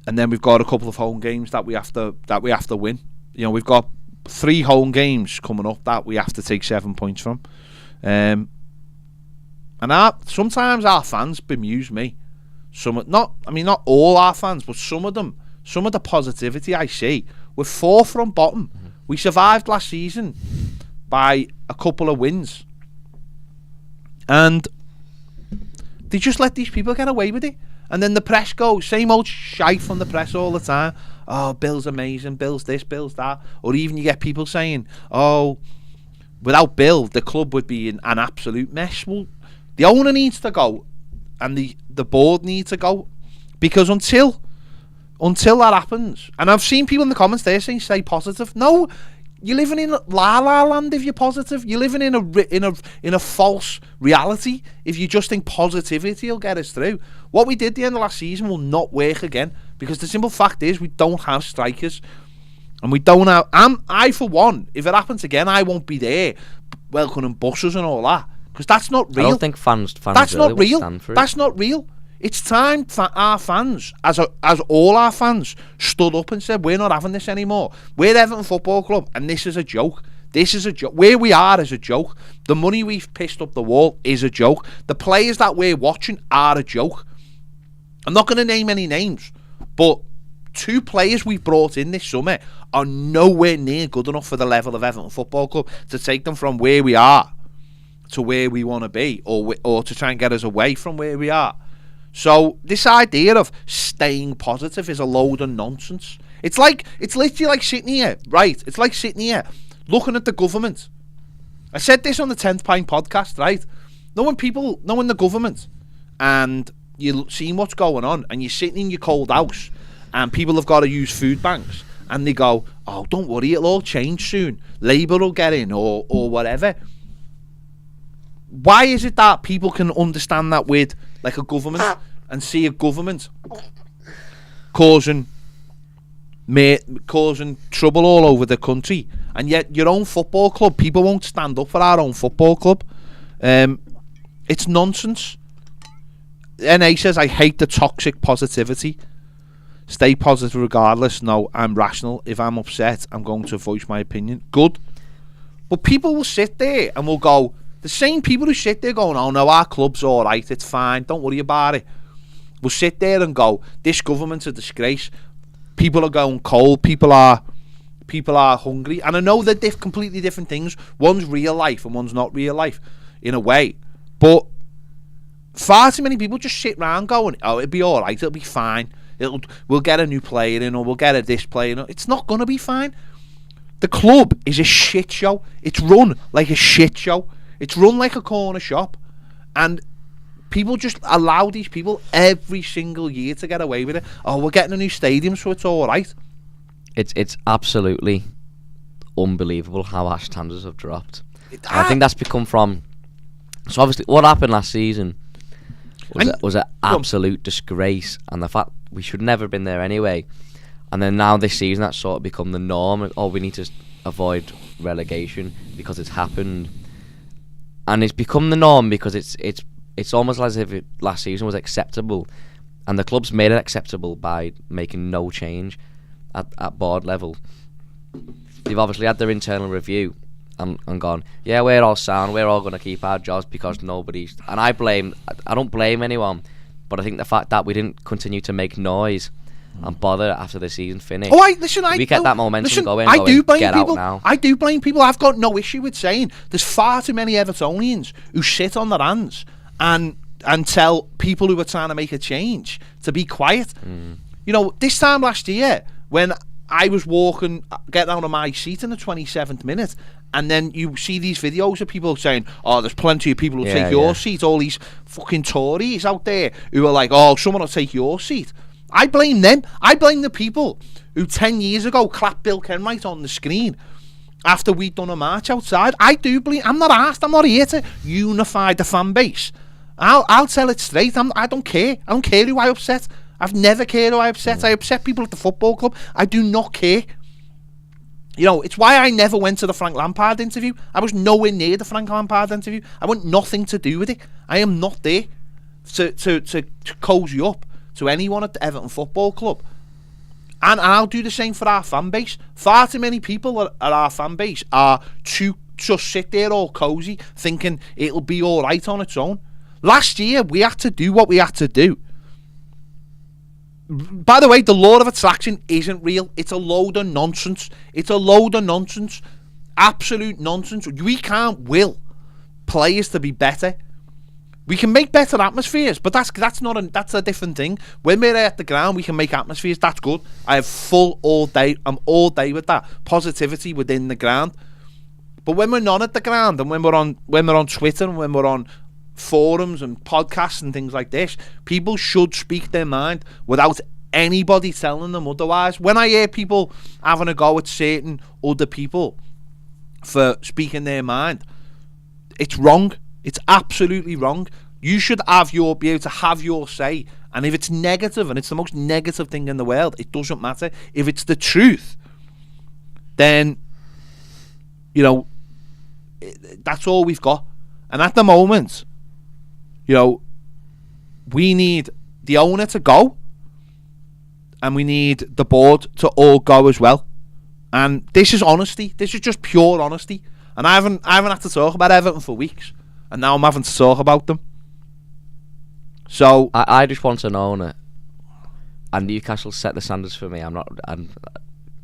Speaker 1: then we've got a couple of home games that we have to win. You know, we've got 3 home games coming up that we have to take 7 points from. And sometimes our fans bemuse me. Not all our fans, but some of them. Some of the positivity I see. We're 4th from bottom. We survived last season by a couple of wins. And they just let these people get away with it. And then the press goes, same old shite from the press all the time. Oh, Bill's amazing, Bill's this, Bill's that. Or even you get people saying, oh, without Bill, the club would be in an absolute mess. Well, the owner needs to go, and the board needs to go. Because until that happens, and I've seen people in the comments there saying stay positive. No, you're living in la la land if you're positive. You're living in a false reality if you just think positivity will get us through. What we did at the end of last season will not work again, because the simple fact is we don't have strikers, and we don't have. I for one, if it happens again, I won't be there welcoming buses and all that, because that's not real.
Speaker 2: I don't think fans.
Speaker 1: That's
Speaker 2: really
Speaker 1: not real.
Speaker 2: Stand for
Speaker 1: That's not real. It's time for our fans, as all our fans, stood up and said, we're not having this anymore. We're Everton Football Club, and this is a joke. This is a joke. Where we are is a joke. The money we've pissed up the wall is a joke. The players that we're watching are a joke. I'm not going to name any names, But 2 players we've brought in this summer are nowhere near good enough for the level of Everton Football Club to take them from where we are to where we want to be, or to try and get us away from where we are. So this idea of staying positive is a load of nonsense. It's literally like sitting here, right? It's like sitting here looking at the government. I said this on the 10th Pint podcast, right? Knowing the government, and you're seeing what's going on, and you're sitting in your cold house, and people have got to use food banks, and they go, oh, don't worry, it'll all change soon. Labour will get in, or whatever. Why is it that people can understand that with like a government and see a government causing trouble all over the country, and yet your own football club, people won't stand up for our own football club? It's nonsense. NA says, I hate the toxic positivity. Stay positive regardless. No, I'm rational. If I'm upset, I'm going to voice my opinion. Good. But people will sit there and will go, the same people who sit there going, oh no, our club's alright, it's fine, don't worry about it, will sit there and go, this government's a disgrace, people are going cold, people are hungry. And I know they're completely different things. One's real life and one's not real life in a way, but far too many people just sit around going, oh, it'll be alright, it'll be fine, we'll get a new player in, or we'll get this player in. It's not going to be fine. The club is a shit show. It's run like a shit show. It's run like a corner shop, and people just allow these people every single year to get away with it. Oh, we're getting a new stadium, so it's all right.
Speaker 2: It's absolutely unbelievable how our standards have dropped. I think that's become from... So obviously, what happened last season was an absolute disgrace, and the fact we should never have been there anyway. And then now this season, that's sort of become the norm. Oh, we need to avoid relegation because it's happened. And it's become the norm because it's almost as if last season was acceptable, and the club's made it acceptable by making no change at board level. They've obviously had their internal review and gone, yeah, we're all sound, we're all going to keep our jobs because nobody's... And I don't blame anyone, but I think the fact that we didn't continue to make noise and bother after the season finished. We get that momentum going.
Speaker 1: I do blame
Speaker 2: get
Speaker 1: people.
Speaker 2: Out now.
Speaker 1: I do blame people. I've got no issue with saying there's far too many Evertonians who sit on their hands and tell people who are trying to make a change to be quiet. You know, this time last year when I was getting out of my seat in the 27th minute, and then you see these videos of people saying, oh, there's plenty of people who take your seat, all these fucking Tories out there who are like, oh, someone will take your seat. I blame them. I blame the people who 10 years ago clapped Bill Kenwright on the screen after we'd done a march outside. I do blame... I'm not arsed. I'm not here to unify the fan base. I'll tell it straight. I don't care. I don't care who I upset. I've never cared who I upset. I upset people at the football club. I do not care. You know, it's why I never went to the Frank Lampard interview. I was nowhere near the Frank Lampard interview. I want nothing to do with it. I am not there to cozy up to anyone at the Everton Football Club. And I'll do the same for our fan base. Far too many people at our fan base are to just sit there all cosy thinking it'll be alright on its own. Last year we had to do what we had to do. By the way, the law of attraction isn't real. It's a load of nonsense. It's a load of nonsense. Absolute nonsense. We can't will players to be better. We can make better atmospheres, but that's a different thing. When we're at the ground, we can make atmospheres. That's good. I have full all day. I'm all day with that positivity within the ground. But when we're not at the ground, and when we're on Twitter, and when we're on forums and podcasts and things like this, people should speak their mind without anybody telling them otherwise. When I hear people having a go at certain other people for speaking their mind, it's wrong. It's absolutely wrong. You should be able to have your say, and if it's negative, and it's the most negative thing in the world, it doesn't matter. If it's the truth, then you know that's all we've got. And at the moment, you know, we need the owner to go, and we need the board to all go as well. And this is honesty. This is just pure honesty. And I haven't had to talk about Everton for weeks, and now I'm having to talk about them. So
Speaker 2: and Newcastle set the standards for me.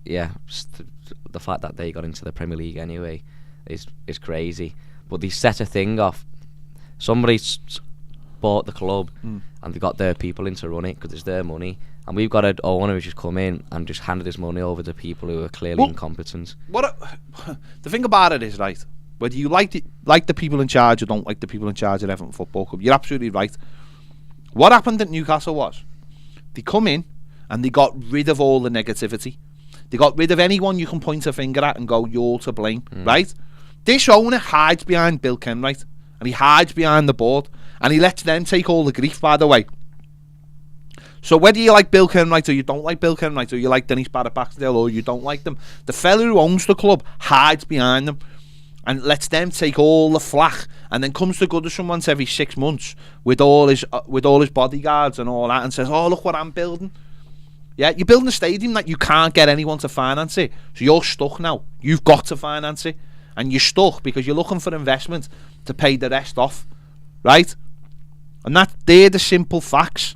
Speaker 2: The fact that they got into the Premier League anyway is crazy. But they set a thing off. Somebody bought the club and they got their people in to run it because it's their money. And we've got an owner who's just come in and just handed his money over to people who are clearly incompetent.
Speaker 1: The thing about it is, right, whether you like the people in charge or don't like the people in charge at Everton Football Club, you're absolutely right. What happened at Newcastle was they come in and they got rid of all the negativity. They got rid of anyone you can point a finger at and go, you're to blame, right? This owner hides behind Bill Kenwright and he hides behind the board and he lets them take all the grief, by the way. So whether you like Bill Kenwright or you don't like Bill Kenwright, or you like Dennis Barrett-Baxdale or you don't like them, the fella who owns the club hides behind them and lets them take all the flack, and then comes to Goodison once every 6 months with all his bodyguards and all that, and says, oh, look what I'm building. Yeah, you're building a stadium that you can't get anyone to finance it, so you're stuck now. You've got to finance it, and you're stuck because you're looking for investment to pay the rest off, right? And they're the simple facts.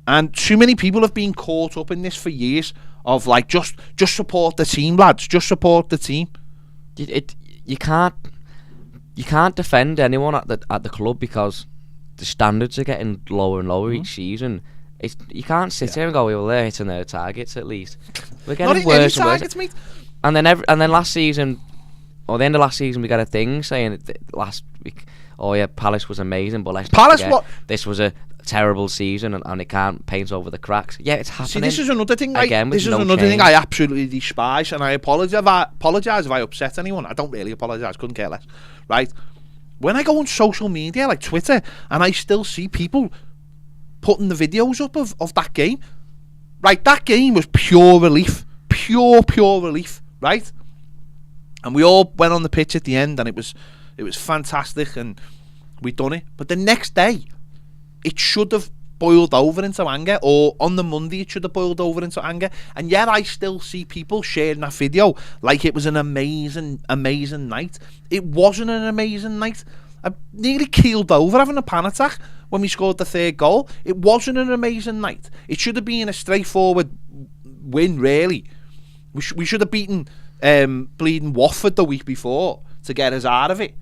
Speaker 1: And too many people have been caught up in this for years of like, just support the team, lads, just support the team.
Speaker 2: You can't defend anyone at the club because the standards are getting lower and lower each season. You can't sit here and go, well, they're hitting their targets at least. We're getting worse and worse. Mate. And then last season, or the end of last season, we got a thing saying last week, oh yeah, Palace was amazing, but let's not forget, this was a terrible season and it can't paint over the cracks. Yeah, it's happening.
Speaker 1: See, this is another thing. Thing I absolutely despise, and I apologise if I upset anyone. I don't really apologise. Couldn't care less. Right? When I go on social media like Twitter, and I still see people putting the videos up of that game. Right? That game was pure relief. Pure relief. Right? And we all went on the pitch at the end, and it was fantastic, and we done it. But the next day, it should have boiled over into anger, or on the Monday it should have boiled over into anger, and yet I still see people sharing that video like it was an amazing night. It wasn't an amazing night. I nearly keeled over having a panic attack when we scored the third goal. It wasn't an amazing night. It should have been a straightforward win, really. We should have beaten bleeding Watford the week before to get us out of it.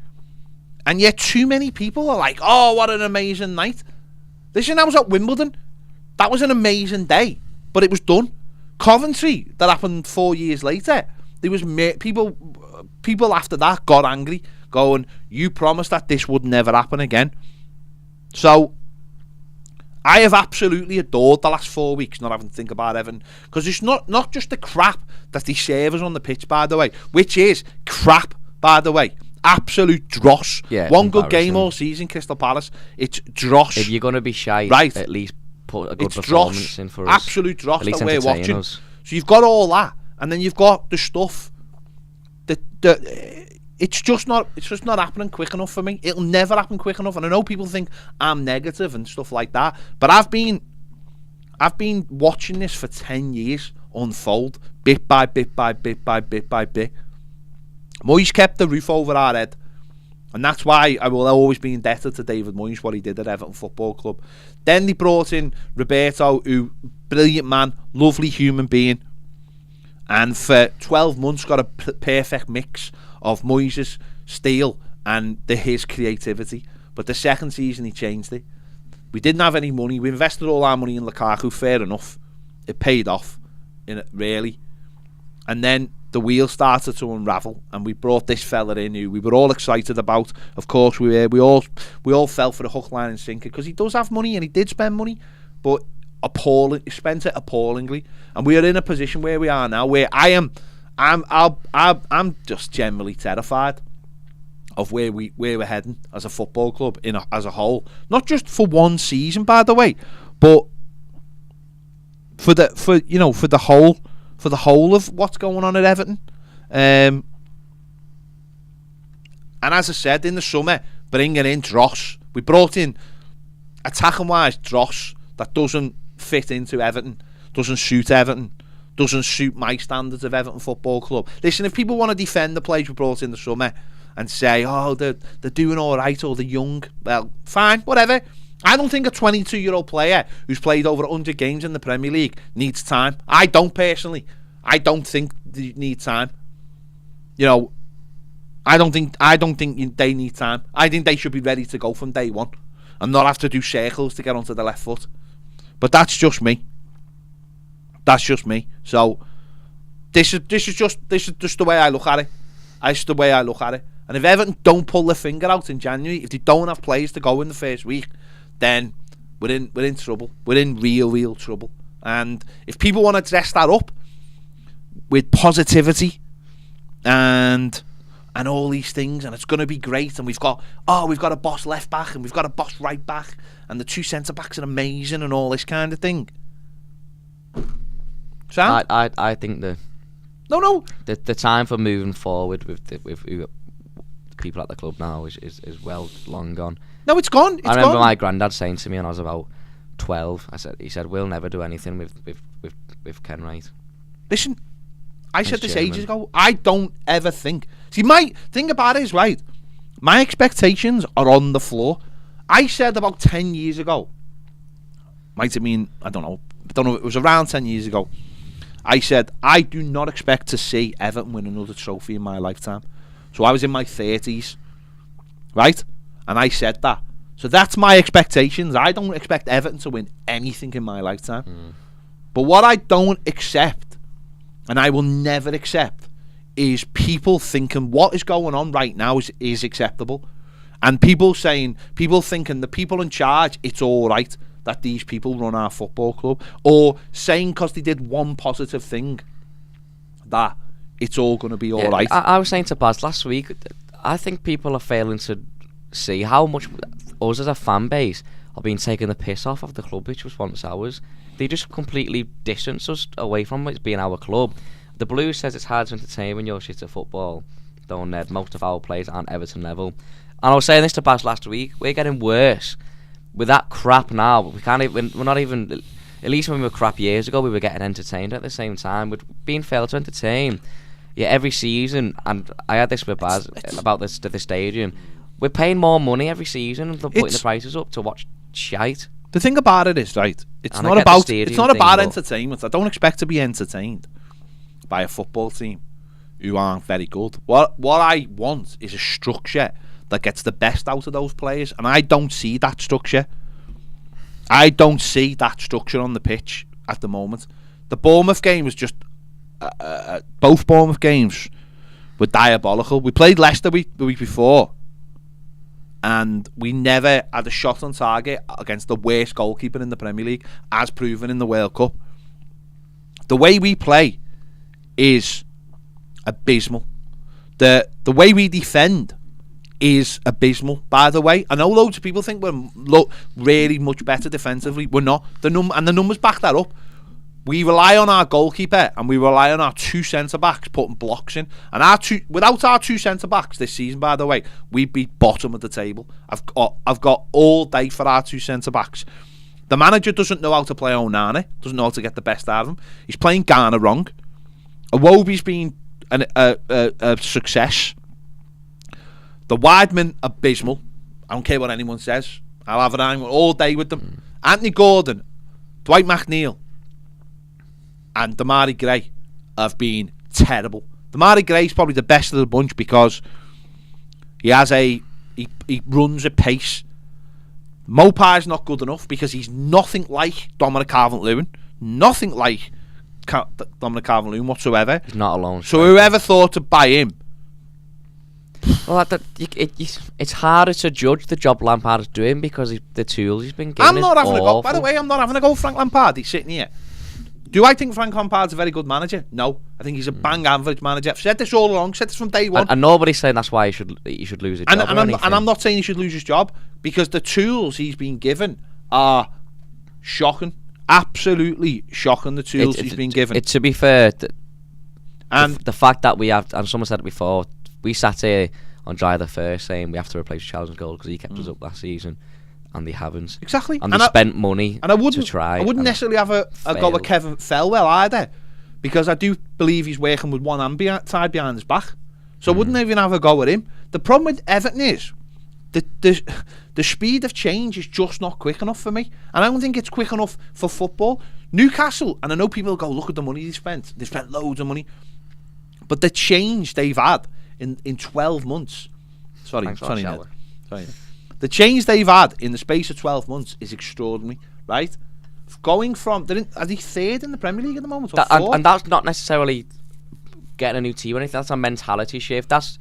Speaker 1: And yet too many people are like, oh, what an amazing night. Listen, I was at Wimbledon. That was an amazing day, but it was done. Coventry, that happened 4 years later. There was people after that got angry, going, you promised that this would never happen again. So I have absolutely adored the last 4 weeks not having to think about Everton, because it's not just the crap that they serve us on the pitch, by the way, which is crap, by the way. Absolute dross. Yeah, one good game all season, Crystal Palace. It's dross.
Speaker 2: If you're going to be shy, right, at least put a good performance in for us.
Speaker 1: Absolute dross that we're watching. Us. So you've got all that, and then you've got the stuff that it's just not happening quick enough for me. It'll never happen quick enough. And I know people think I'm negative and stuff like that, but I've been watching this for 10 years unfold, bit by bit by bit by bit by bit. Moyes kept the roof over our head, and that's why I will always be indebted to David Moyes, what he did at Everton Football Club. Then they brought in Roberto, who, brilliant man, lovely human being, and for 12 months got a perfect mix of Moyes' steel and his creativity. But the second season he changed it. We didn't have any money. We invested all our money in Lukaku, fair enough. It paid off, really. And then the wheel started to unravel, and we brought this fella in who we were all excited about. Of course we were. We all fell for the hook, line and sinker, because he does have money and he did spend money, but he spent it appallingly. And we are in a position where we are now, where I'm just generally terrified of where we're heading as a football club as a whole. Not just for one season, by the way, but for the whole of what's going on at Everton. And as I said, in the summer, bringing in dross. We brought in, attacking wise, dross that doesn't fit into Everton, doesn't suit Everton, doesn't suit my standards of Everton Football Club. Listen, if people want to defend the players we brought in the summer and say, oh, they're doing all right, or they're young, well, fine, whatever. I don't think a 22-year-old player who's played over 100 games in the Premier League needs time. I don't personally. I don't think they need time. You know, I don't think they need time. I think they should be ready to go from day one and not have to do circles to get onto the left foot. But that's just me. That's just me. So this is just the way I look at it. That's the way I look at it. And if Everton don't pull their finger out in January, if they don't have players to go in the first week, then we're in trouble. We're in real trouble. And if people want to dress that up with positivity and all these things, and it's going to be great, and we've got a boss left back and we've got a boss right back, and the 2 centre backs are amazing and all this kind of thing. Sam?
Speaker 2: I think the time for moving forward with people at the club now is well long gone.
Speaker 1: No, it's gone.
Speaker 2: I remember my granddad saying to me when I was about 12. He said we'll never do anything with Ken Wright.
Speaker 1: Listen, I said this ages ago. I don't ever think. See, my thing about it is, right, my expectations are on the floor. I said about 10 years ago, might have been, I don't know, it was around 10 years ago, I said, I do not expect to see Everton win another trophy in my lifetime. So I was in my 30s, right? And I said that. So that's my expectations. I don't expect Everton to win anything in my lifetime. But what I don't accept, and I will never accept, is people thinking what is going on right now is acceptable. And people thinking the people in charge, it's all right that these people run our football club. Or saying because they did one positive thing that it's all going to be all right.
Speaker 2: I was saying to Baz last week, I think people are failing to see how much us as a fan base are being taken the piss off of the club, which was once ours. They just completely distance us away from it being our club. The Blues says it's hard to entertain when you're shit at football. Don't Ned? Most of our players aren't Everton level. And I was saying this to Baz last week. We're getting worse with that crap now. We're not even. At least when we were crap years ago, we were getting entertained at the same time. We're being failed to entertain. Yeah, every season, and I had this with Baz about this to the stadium. We're paying more money every season and putting the prices up to watch shite.
Speaker 1: The thing about it is, right, it's not about entertainment. I don't expect to be entertained by a football team who aren't very good. What I want is a structure that gets the best out of those players, and I don't see that structure. I don't see that structure on the pitch at the moment. The Bournemouth game was just both Bournemouth games were diabolical. We played Leicester the week before, and we never had a shot on target against the worst goalkeeper in the Premier League, as proven in the World Cup. The way we play is abysmal. The way we defend is abysmal, by the way. I know loads of people think we're really much better defensively. We're not. The numbers back that up. We rely on our goalkeeper and we rely on our 2 centre-backs putting blocks in. And without our 2 centre-backs this season, by the way, we'd be bottom of the table. I've got all day for our 2 centre-backs. The manager doesn't know how to play Onana, doesn't know how to get the best out of him. He's playing Ghana wrong. Iwobi's been a success. The Wideman, abysmal. I don't care what anyone says. I'll have an argument all day with them. Anthony Gordon, Dwight McNeil, and Damari Gray have been terrible. Damari Gray's probably the best of the bunch because he runs at pace. Mopar's not good enough because he's nothing like Dominic Calvert-Lewin. Nothing like Dominic Calvert-Lewin whatsoever.
Speaker 2: He's not alone.
Speaker 1: So whoever thought to buy him?
Speaker 2: Well, it's harder to judge the job Lampard is doing because the tools he's been given.
Speaker 1: By the way, I'm not having a go Frank Lampard. He's sitting here. Do I think Frank Lampard's a very good manager? No. I think he's a bang average manager. I've said this all along, said this from day one.
Speaker 2: And nobody's saying that's why he should lose his job.
Speaker 1: And I'm not saying he should lose his job because the tools he's been given are shocking. Absolutely shocking, the tools he's been given.
Speaker 2: To be fair, the fact that we have, and someone said it before, we sat here on July the 1st saying we have to replace Charles's goal because he kept us up last season. And they haven't.
Speaker 1: Exactly.
Speaker 2: And they spent money to try.
Speaker 1: I wouldn't necessarily have a go at Kevin Felwell either, because I do believe he's working with one hand tied behind his back. So I wouldn't even have a go at him. The problem with Everton is the speed of change is just not quick enough for me, and I don't think it's quick enough for football. Newcastle, and I know people go, look at the money they spent loads of money, but the change they've had in 12 months, sorry Ned. The change they've had in the space of 12 months is extraordinary, right? Going from, are they third in the Premier League at the moment?
Speaker 2: And that's not necessarily getting a new team or anything. That's a mentality shift. That's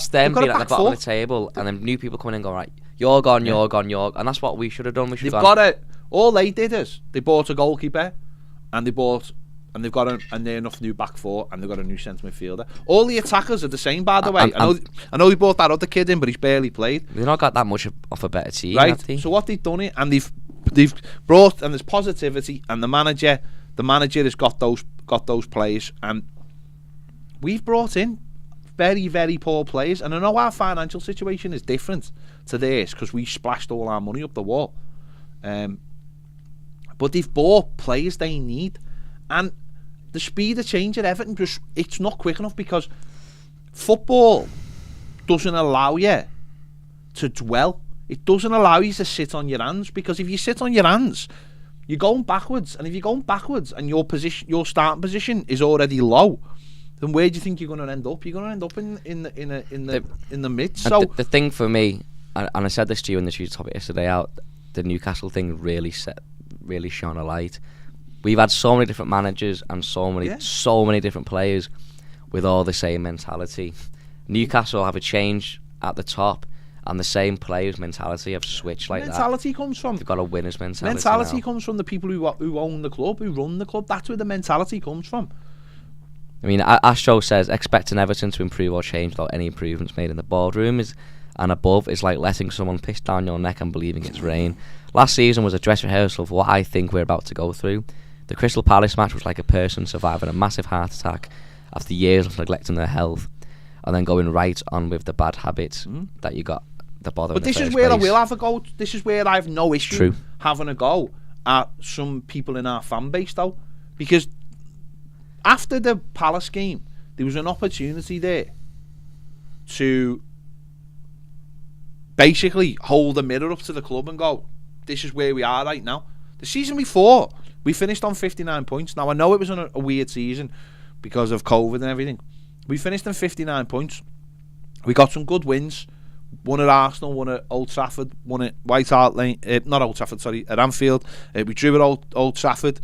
Speaker 2: them being at the bottom of the table, and then new people coming in and going, right, you're gone, you're gone, and that's what we should have done.
Speaker 1: They've got it. All they did is they bought a goalkeeper, and they've got enough new back four, and they've got a new centre midfielder. All the attackers are the same, by the way. I know they bought that other kid in, but he's barely played.
Speaker 2: They've not got that much off a better team,
Speaker 1: right? So what they've done it, and they've brought, and there's positivity, and the manager has got those players, and we've brought in very, very poor players. And I know our financial situation is different to theirs because we splashed all our money up the wall, but they've bought players they need, and the speed of change at Everton, it's not quick enough, because football doesn't allow you to dwell. It doesn't allow you to sit on your hands, because if you sit on your hands, you're going backwards, and if you're going backwards and your starting position is already low, then where do you think you're going to end up? You're going to end up in the mid. So
Speaker 2: the thing for me, and I said this to you in the Tuesday topic yesterday out, the Newcastle thing really shone a light. We've had so many different managers and so many different players with all the same mentality. Newcastle have a change at the top, and the same players' mentality have switched like
Speaker 1: mentality comes from.
Speaker 2: They've got a winner's mentality.
Speaker 1: Mentality comes from the people who own the club, who run the club. That's where the mentality comes from.
Speaker 2: I mean, Astro says expecting Everton to improve or change without any improvements made in the boardroom and above is like letting someone piss down your neck and believing it's rain. Last season was a dress rehearsal for what I think we're about to go through. The Crystal Palace match was like a person surviving a massive heart attack after years of neglecting their health, and then going right on with the bad habits that you got the bother.
Speaker 1: But this is where I will have a go. This is where I have no issue having a go at some people in our fan base, though, because after the Palace game, there was an opportunity there to basically hold a mirror up to the club and go, this is where we are right now. The season before, we finished on 59 points. Now, I know it was a weird season because of COVID and everything. We finished on 59 points. We got some good wins. Won at Arsenal, won at Old Trafford, won at White Hart Lane, not Old Trafford, sorry, at Anfield. We drew at Old Trafford.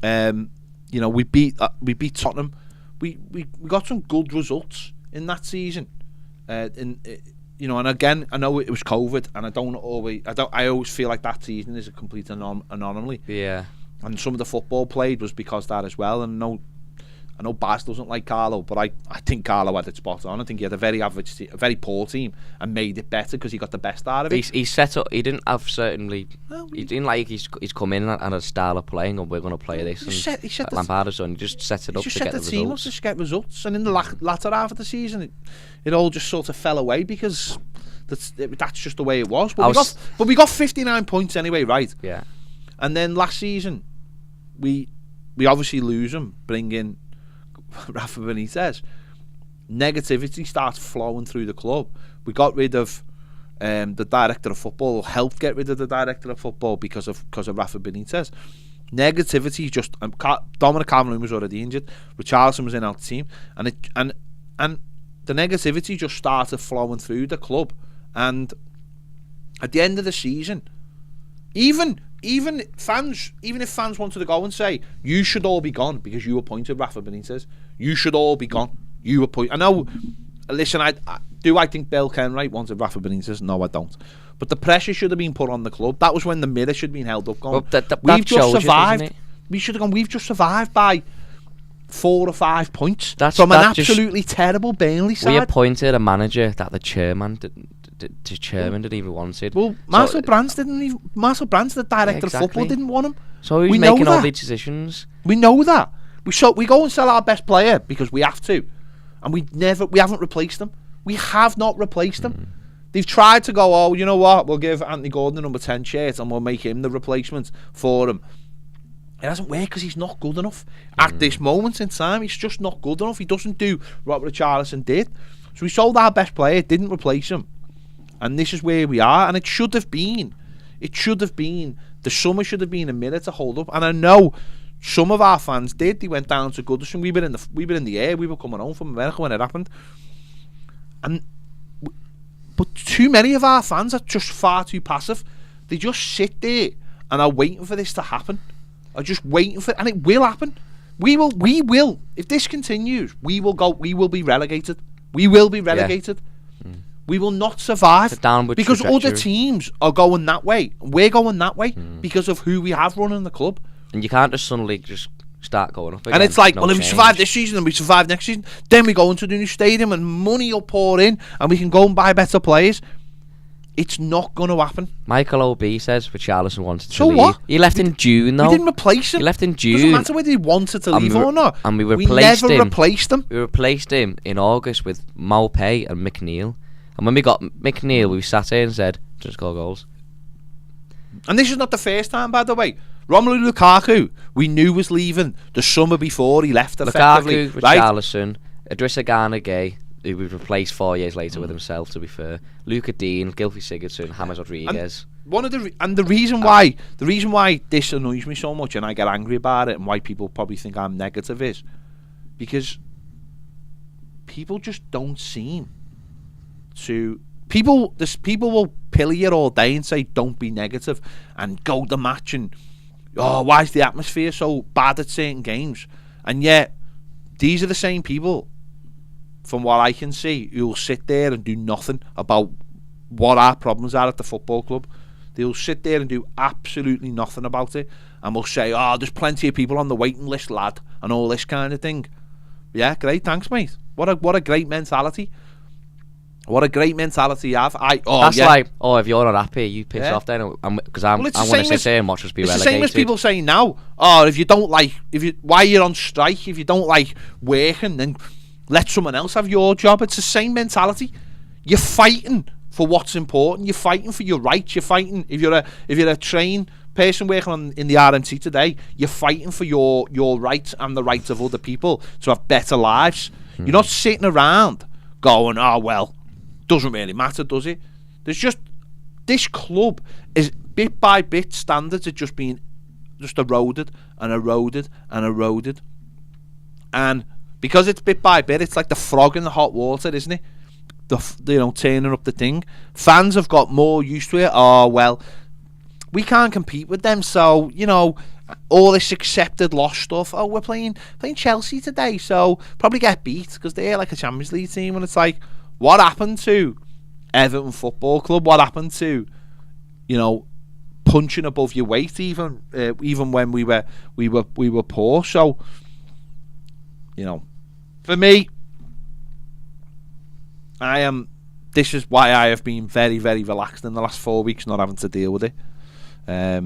Speaker 1: We beat Tottenham. We got some good results in that season. And again, I know it was COVID, and I always feel like that season is a complete anomaly.
Speaker 2: Yeah.
Speaker 1: And some of the football played was because of that as well. And I know Baz doesn't like Carlo, but I think Carlo had it spot on. I think he had a very average, a very poor team, and made it better because he got the best out of it.
Speaker 2: He set up. He didn't have certainly. He didn't like he's come in and a style of playing, and we're going to play this. He set Lampard has done. He just set it up to get the results.
Speaker 1: Team up to get results, and in the latter half of the season, it all just sort of fell away because that's just the way it was. But we got 59 points anyway, right?
Speaker 2: Yeah.
Speaker 1: And then last season, we obviously lose them, bring in Rafa Benitez. Negativity starts flowing through the club. We got rid of the director of football, or helped get rid of the director of football because of Rafa Benitez. Negativity just Dominic Calvert-Lewin was already injured. Richarlison was in our team, and the negativity just started flowing through the club. And at the end of the season, even if fans wanted to go and say, you should all be gone because you appointed Rafa Benitez, you should all be gone. You appoint. I know. Listen, I think Bill Kenwright wanted Rafa Benitez? No, I don't. But the pressure should have been put on the club. That was when the mirror should have been held up. Going, we've just survived. We should have gone. We've just survived by 4 or 5 points from an absolutely terrible Burnley side.
Speaker 2: We appointed a manager that the chairman didn't even want it.
Speaker 1: Well, Marcel Brands, the director of football, didn't want him.
Speaker 2: So he's making all these decisions.
Speaker 1: We know that. We go and sell our best player because we have to, and we haven't replaced them. We have not replaced them. They've tried to go, oh, you know what? We'll give Anthony Gordon the number 10 shirt and we'll make him the replacement for him. It hasn't worked because he's not good enough at this moment in time. He's just not good enough. He doesn't do what Richarlison did. So we sold our best player, didn't replace him. And this is where we are. And it should have been. The summer should have been a minute to hold up. And I know some of our fans did. They went down to Goodison. We were in the air. We were coming home from America when it happened. But too many of our fans are just far too passive. They just sit there and are waiting for this to happen. Are just waiting for it, and it will happen. We will. If this continues, we will be relegated. We will be relegated. Yeah. We will not survive because other teams are going that way. We're going that way because of who we have running the club.
Speaker 2: And you can't just suddenly just start going up again.
Speaker 1: And it's like, well, if we survive this season and we survive next season, then we go into the new stadium and money will pour in and we can go and buy better players. It's not going to happen.
Speaker 2: Michael O.B. says Richarlison wanted to
Speaker 1: leave.
Speaker 2: What? He left in June, though.
Speaker 1: We didn't replace him.
Speaker 2: He left in June.
Speaker 1: Doesn't matter whether he wanted to leave or not.
Speaker 2: And we
Speaker 1: never replaced him.
Speaker 2: We replaced him in August with Maupay and McNeil. And when we got McNeil, we sat here and said, just score goals.
Speaker 1: And this is not the first time, by the way. Romelu Lukaku, we knew was leaving the summer before he left, effectively.
Speaker 2: Lukaku, Richarlison, Idrissa Gana Gay, who we replaced 4 years later with himself, to be fair. Luca Dean, Gylfi Sigurdsson, James Rodriguez.
Speaker 1: The reason why this annoys me so much and I get angry about it and why people probably think I'm negative is because people just don't seem to... People will pilly you all day and say don't be negative and go the match and why is the atmosphere so bad at certain games? And yet these are the same people, from what I can see, who will sit there and do nothing about what our problems are at the football club. They'll sit there and do absolutely nothing about it, and will say, there's plenty of people on the waiting list, lad, and all this kind of thing. Yeah, great, thanks, mate. What a great mentality. What a great mentality you have. That's
Speaker 2: like, if you're not happy, you piss off then, because I want to sit there and watch us be relegated.
Speaker 1: It's the same as people saying now, why you're on strike, if you don't like working, then let someone else have your job. It's the same mentality. You're fighting for what's important. You're fighting for your rights. You're fighting, if you're a trained person working in the RMT today, you're fighting for your rights and the rights of other people to have better lives. You're not sitting around going, doesn't really matter, does it? There's just, this club is bit by bit, standards are just being eroded and eroded and eroded. And because it's bit by bit, it's like the frog in the hot water, isn't it? Turning up the thing. Fans have got more used to it. We can't compete with them, so, all this accepted loss stuff. We're playing Chelsea today, so probably get beat because they're like a Champions League team. And it's like, what happened to Everton Football Club? What happened to, punching above your weight, even when we were poor? So, for me, this is why I have been very, very relaxed in the last 4 weeks, not having to deal with it. There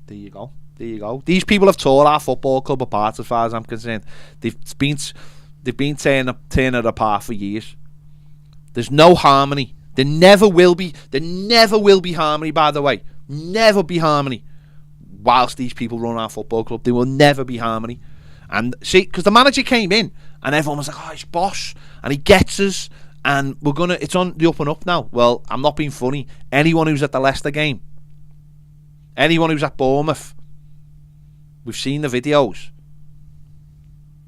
Speaker 1: you go. These people have torn our football club apart, as far as I'm concerned. They've been tearing it apart for years. There's no harmony. There never will be harmony, by the way. Never be harmony. Whilst these people run our football club, there will never be harmony. And see, because the manager came in and everyone was like, he's boss and he gets us and it's on the up and up now. Well, I'm not being funny. Anyone who's at the Leicester game, anyone who's at Bournemouth, we've seen the videos.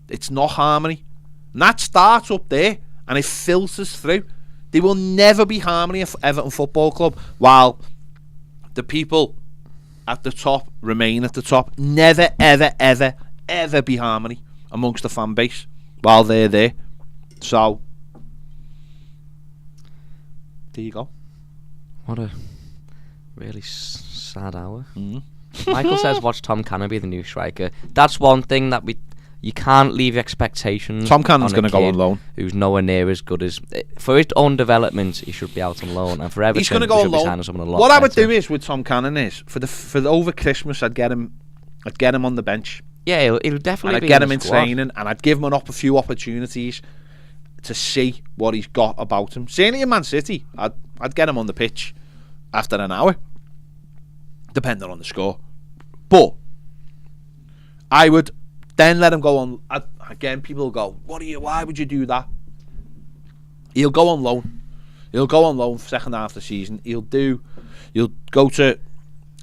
Speaker 1: It's not harmony. And that starts up there and it filters through. There will never be harmony at Everton Football Club while the people at the top remain at the top. Never, ever, ever, ever be harmony amongst the fan base while they're there. So, there you go.
Speaker 2: What a really sad hour. Michael says, watch Tom Cannon be the new striker. That's one thing that you can't leave expectations.
Speaker 1: Tom Cannon's going to go on loan.
Speaker 2: Who's nowhere near as good as... For his own development, he should be out on loan. And for Everton,
Speaker 1: he's going to go on loan. What I would do is, with Tom Cannon is, for the over Christmas, I'd get him on the bench.
Speaker 2: Yeah, he'll definitely
Speaker 1: be. And I'd get him in training, and I'd give him a few opportunities to see what he's got about him. Certainly in Man City, I'd get him on the pitch after an hour, depending on the score. But I would then let him go on. Again, people will go, why would you do that? He'll go on loan. He'll go on loan for second half of the season. He'll go to.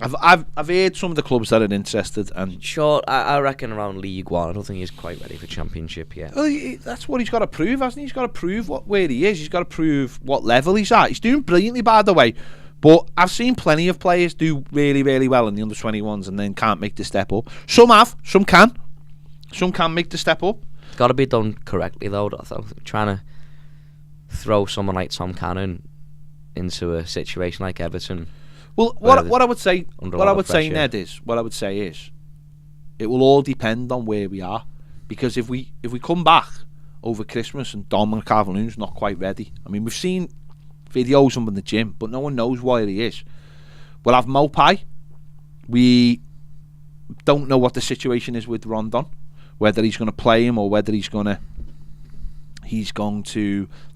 Speaker 1: I've heard some of the clubs that are interested, and
Speaker 2: sure, I reckon around League One. I don't think he's quite ready for Championship yet.
Speaker 1: Well, that's what he's got to prove, hasn't he? He's got to prove where he is. He's got to prove what level he's at. He's doing brilliantly, by the way. But I've seen plenty of players do really, really well in the under-21s and then can't make the step up. Some have, some can. Some can make the step up.
Speaker 2: It's got to be done correctly, though. Trying to throw someone like Tom Cannon into a situation like Everton.
Speaker 1: Well, what I would say, Ned, is it will all depend on where we are, because if we come back over Christmas and Dominic Calvert-Lewin's not quite ready. I mean, we've seen videos of him in the gym, but no one knows where he is. We'll have Mopai. We don't know what the situation is with Rondon, whether he's going to play him or whether he's going to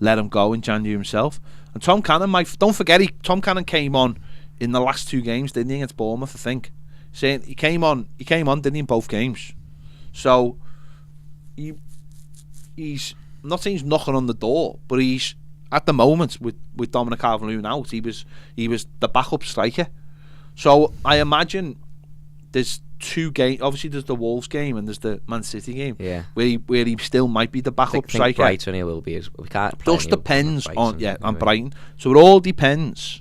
Speaker 1: let him go in January himself. And Tom Cannon don't forget, Tom Cannon came on in the last 2 games, didn't he, against Bournemouth, I think. Saying he came on, didn't he, in both games. So he's I'm not saying he's knocking on the door, but he's at the moment with Dominic Calvert-Lewin out, he was the backup striker. So I imagine there's 2 games. Obviously, there's the Wolves game and there's the Man City game.
Speaker 2: Yeah,
Speaker 1: where he still might be the backup striker.
Speaker 2: I think Brighton he will be. We can't.
Speaker 1: Just depends on Brighton. So it all depends.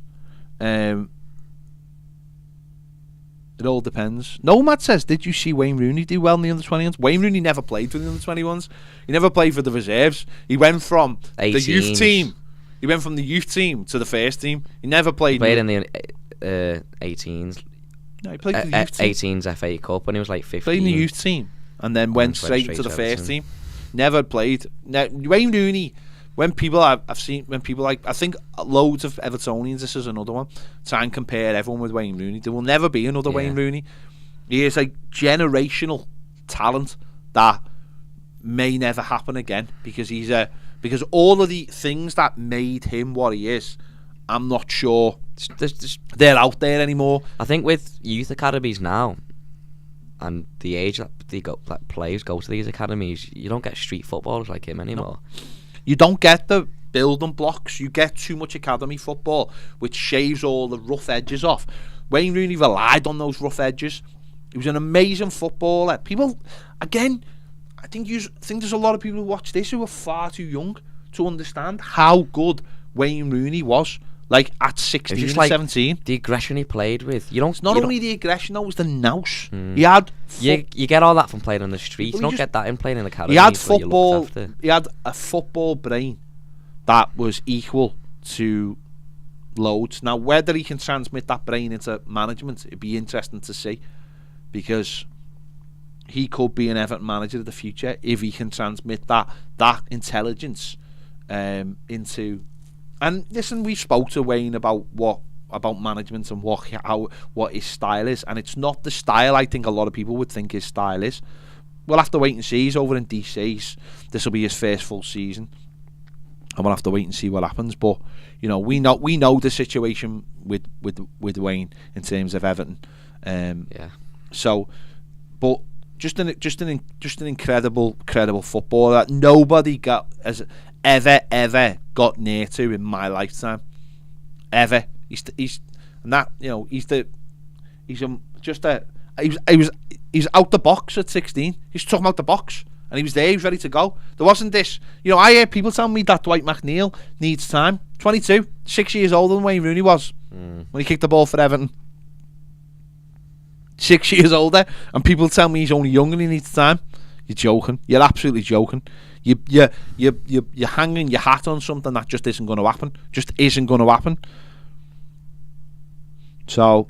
Speaker 1: It all depends. Nomad says, did you see Wayne Rooney do well in the under-21s? Wayne Rooney never played for the under-21s. He never played for the reserves. He went from
Speaker 2: 18s.
Speaker 1: The youth team. He went from the youth team to the first team. He never played.
Speaker 2: He played in the 18s.
Speaker 1: No, he played for the youth team.
Speaker 2: 18s FA Cup when he was like 15.
Speaker 1: Played in the youth team and then went straight to the first team. Never played. Now, Wayne Rooney. When people I think loads of Evertonians, this is another one, try and compare everyone with Wayne Rooney. There will never be another Wayne Rooney. He is a generational talent that may never happen again, because because all of the things that made him what he is, I'm not sure they're out there anymore.
Speaker 2: I think with youth academies now and the age that players go to these academies, you don't get street footballers like him anymore.
Speaker 1: No. You don't get the building blocks. You get too much academy football, which shaves all the rough edges off. Wayne Rooney relied on those rough edges. He was an amazing footballer. People, again, I think there's a lot of people who watch this who are far too young to understand how good Wayne Rooney was. Like at 16 and 17.
Speaker 2: The aggression he played with.
Speaker 1: It's not only the aggression, though, it was the nous.
Speaker 2: Mm.
Speaker 1: He had
Speaker 2: you get all that from playing on the street. You don't get that in playing in the academy.
Speaker 1: He had football. He had a football brain that was equal to loads. Now, whether he can transmit that brain into management, it'd be interesting to see, because he could be an Everton manager of the future if he can transmit that intelligence into. And listen, we spoke to Wayne about management and what his style is, and it's not the style I think a lot of people would think his style is. We'll have to wait and see. He's over in DC. This will be his first full season, and we'll have to wait and see what happens. But we know the situation with Wayne in terms of Everton. So, but just an incredible footballer that nobody has ever got near to in my lifetime. Ever. He's out the box at 16. He's talking about the box, and he was there. He was ready to go. There wasn't this. I hear people tell me that Dwight McNeil needs time. 22, 6 years older than Wayne Rooney was when he kicked the ball for Everton. 6 years older, and people tell me he's only young and he needs time. You're joking. You're absolutely joking. You're hanging your hat on something that just isn't going to happen. Just isn't going to happen. So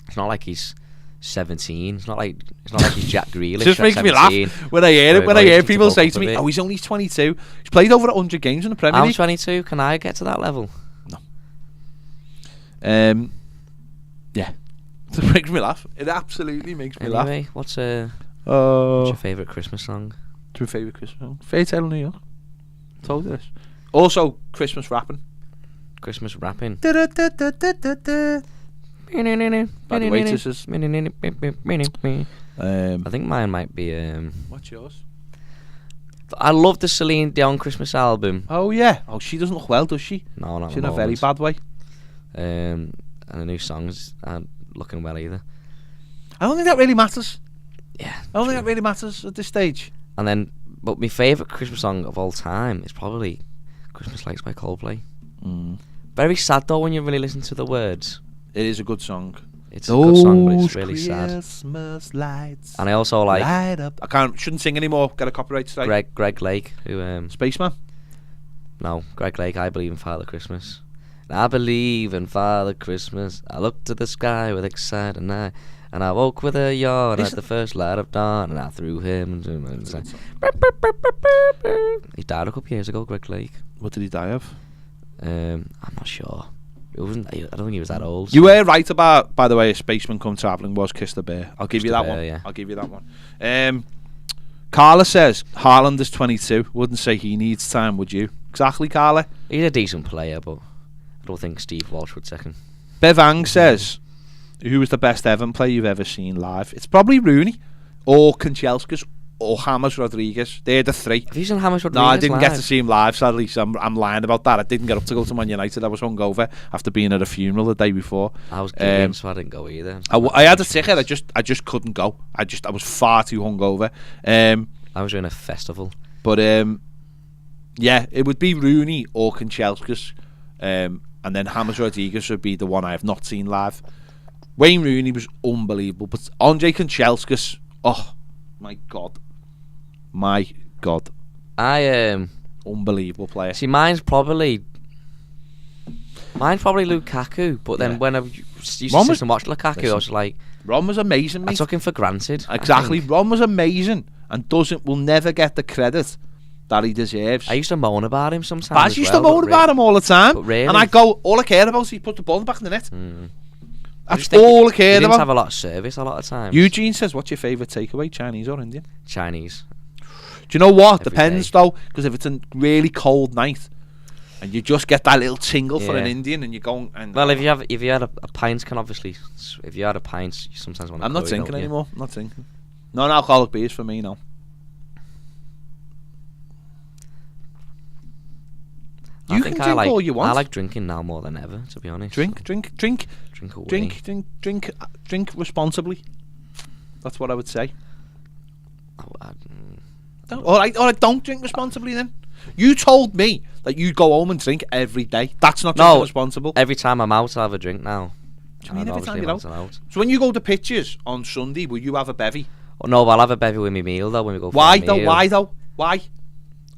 Speaker 2: it's not like he's 17. It's not like he's Jack Grealish.
Speaker 1: It just makes me laugh when I hear it. When I hear people say to me, "Oh, he's only 22. He's played over 100 games in the Premier League."
Speaker 2: I'm 22. Can I get to that level?
Speaker 1: No. Yeah. It makes me laugh. It absolutely makes me laugh.
Speaker 2: Anyway, what's your favourite Christmas song?
Speaker 1: What's your favourite Christmas song? Fairy Tale in New York. Told you this. Also, Christmas rapping.
Speaker 2: Christmas rapping.
Speaker 1: By the Waitresses.
Speaker 2: I think mine might be.
Speaker 1: What's yours?
Speaker 2: I love the Celine Dion Christmas album.
Speaker 1: Oh yeah. Oh, she doesn't look well, does she?
Speaker 2: No, not
Speaker 1: She's in a very bad way.
Speaker 2: And the new songs aren't looking well either.
Speaker 1: I don't think that really matters.
Speaker 2: Yeah.
Speaker 1: I don't think that really matters at this stage.
Speaker 2: And then, but my favourite Christmas song of all time is probably Christmas Lights by Coldplay. Very sad though when you really listen to the words.
Speaker 1: It is a good song.
Speaker 2: It's a good song, but it's really
Speaker 1: Christmas
Speaker 2: sad.
Speaker 1: Lights.
Speaker 2: And I also like
Speaker 1: light up. Shouldn't sing anymore. Get a copyright strike.
Speaker 2: Greg Lake, who
Speaker 1: Spaceman.
Speaker 2: No, Greg Lake. I believe in Father Christmas. I believe in Father Christmas. I looked to the sky with excited eye, and I woke with a yawn at the first light of dawn, and I threw him into my inside. He died a couple years ago, Greg Lake.
Speaker 1: What did he die of?
Speaker 2: I'm not sure. I don't think he was that old.
Speaker 1: You were right about, by the way, a Spaceman Come Travelling was Kiss the Bear. I'll give you that one.
Speaker 2: Yeah.
Speaker 1: I'll give you that one. Carla says Haaland is 22. Wouldn't say he needs time, would you? Exactly, Carla.
Speaker 2: He's a decent player, but I don't think Steve Walsh would second.
Speaker 1: Bevang says, who was the best Everton player you've ever seen live? It's probably Rooney or Kanchelskis or James Rodriguez. They're the three.
Speaker 2: Have you seen James Rodriguez?
Speaker 1: No, I didn't
Speaker 2: live?
Speaker 1: get to see him live, sadly, so I'm lying about that. I didn't get up to go to Man United. I was hungover after being at a funeral the day before.
Speaker 2: I was giggling, so I didn't go either.
Speaker 1: I had a ticket. I just couldn't go. I was far too hungover.
Speaker 2: I was doing a festival.
Speaker 1: But yeah, it would be Rooney or Kanchelskis, and then James Rodriguez would be the one I have not seen live. Wayne Rooney was unbelievable, but Andre Kanchelskis, oh my god, unbelievable player.
Speaker 2: See, mine's probably Lukaku, but then when I used to sit and watch Lukaku, I was like,
Speaker 1: Ron was amazing, mate.
Speaker 2: I took him for granted.
Speaker 1: Exactly, Ron was amazing and will never get the credit that he deserves.
Speaker 2: I used to moan about him sometimes.
Speaker 1: I used to moan about him all the time,
Speaker 2: but really,
Speaker 1: and I go, all I care about is he put the ball back in the net. That's
Speaker 2: all
Speaker 1: all I cared
Speaker 2: about. He didn't
Speaker 1: about.
Speaker 2: have a lot of service a lot of times.
Speaker 1: Eugene says, what's your favourite takeaway, Chinese or Indian?
Speaker 2: Chinese.
Speaker 1: Do you know what?
Speaker 2: Every
Speaker 1: Depends
Speaker 2: day.
Speaker 1: though, because if it's a really cold night and you just get that little tingle for an Indian and you're going and
Speaker 2: well, if you had a pint, if you had a pint, you sometimes want to.
Speaker 1: I'm not drinking anymore. I'm not drinking. Non-alcoholic beers for me now. You can drink all you want.
Speaker 2: I like drinking now more than ever, to be honest.
Speaker 1: Drink
Speaker 2: away.
Speaker 1: Drink responsibly. That's what I would say. All right, don't drink responsibly then. You told me that you'd go home and drink every day. That's not drinking responsible.
Speaker 2: Every time I'm out, I'll have a drink now.
Speaker 1: What do you mean every time you're out? So when you go to pitches on Sunday, will you have a bevy?
Speaker 2: Oh, no, I'll have a bevy with my meal though when we go for
Speaker 1: Why
Speaker 2: a meal.
Speaker 1: Why?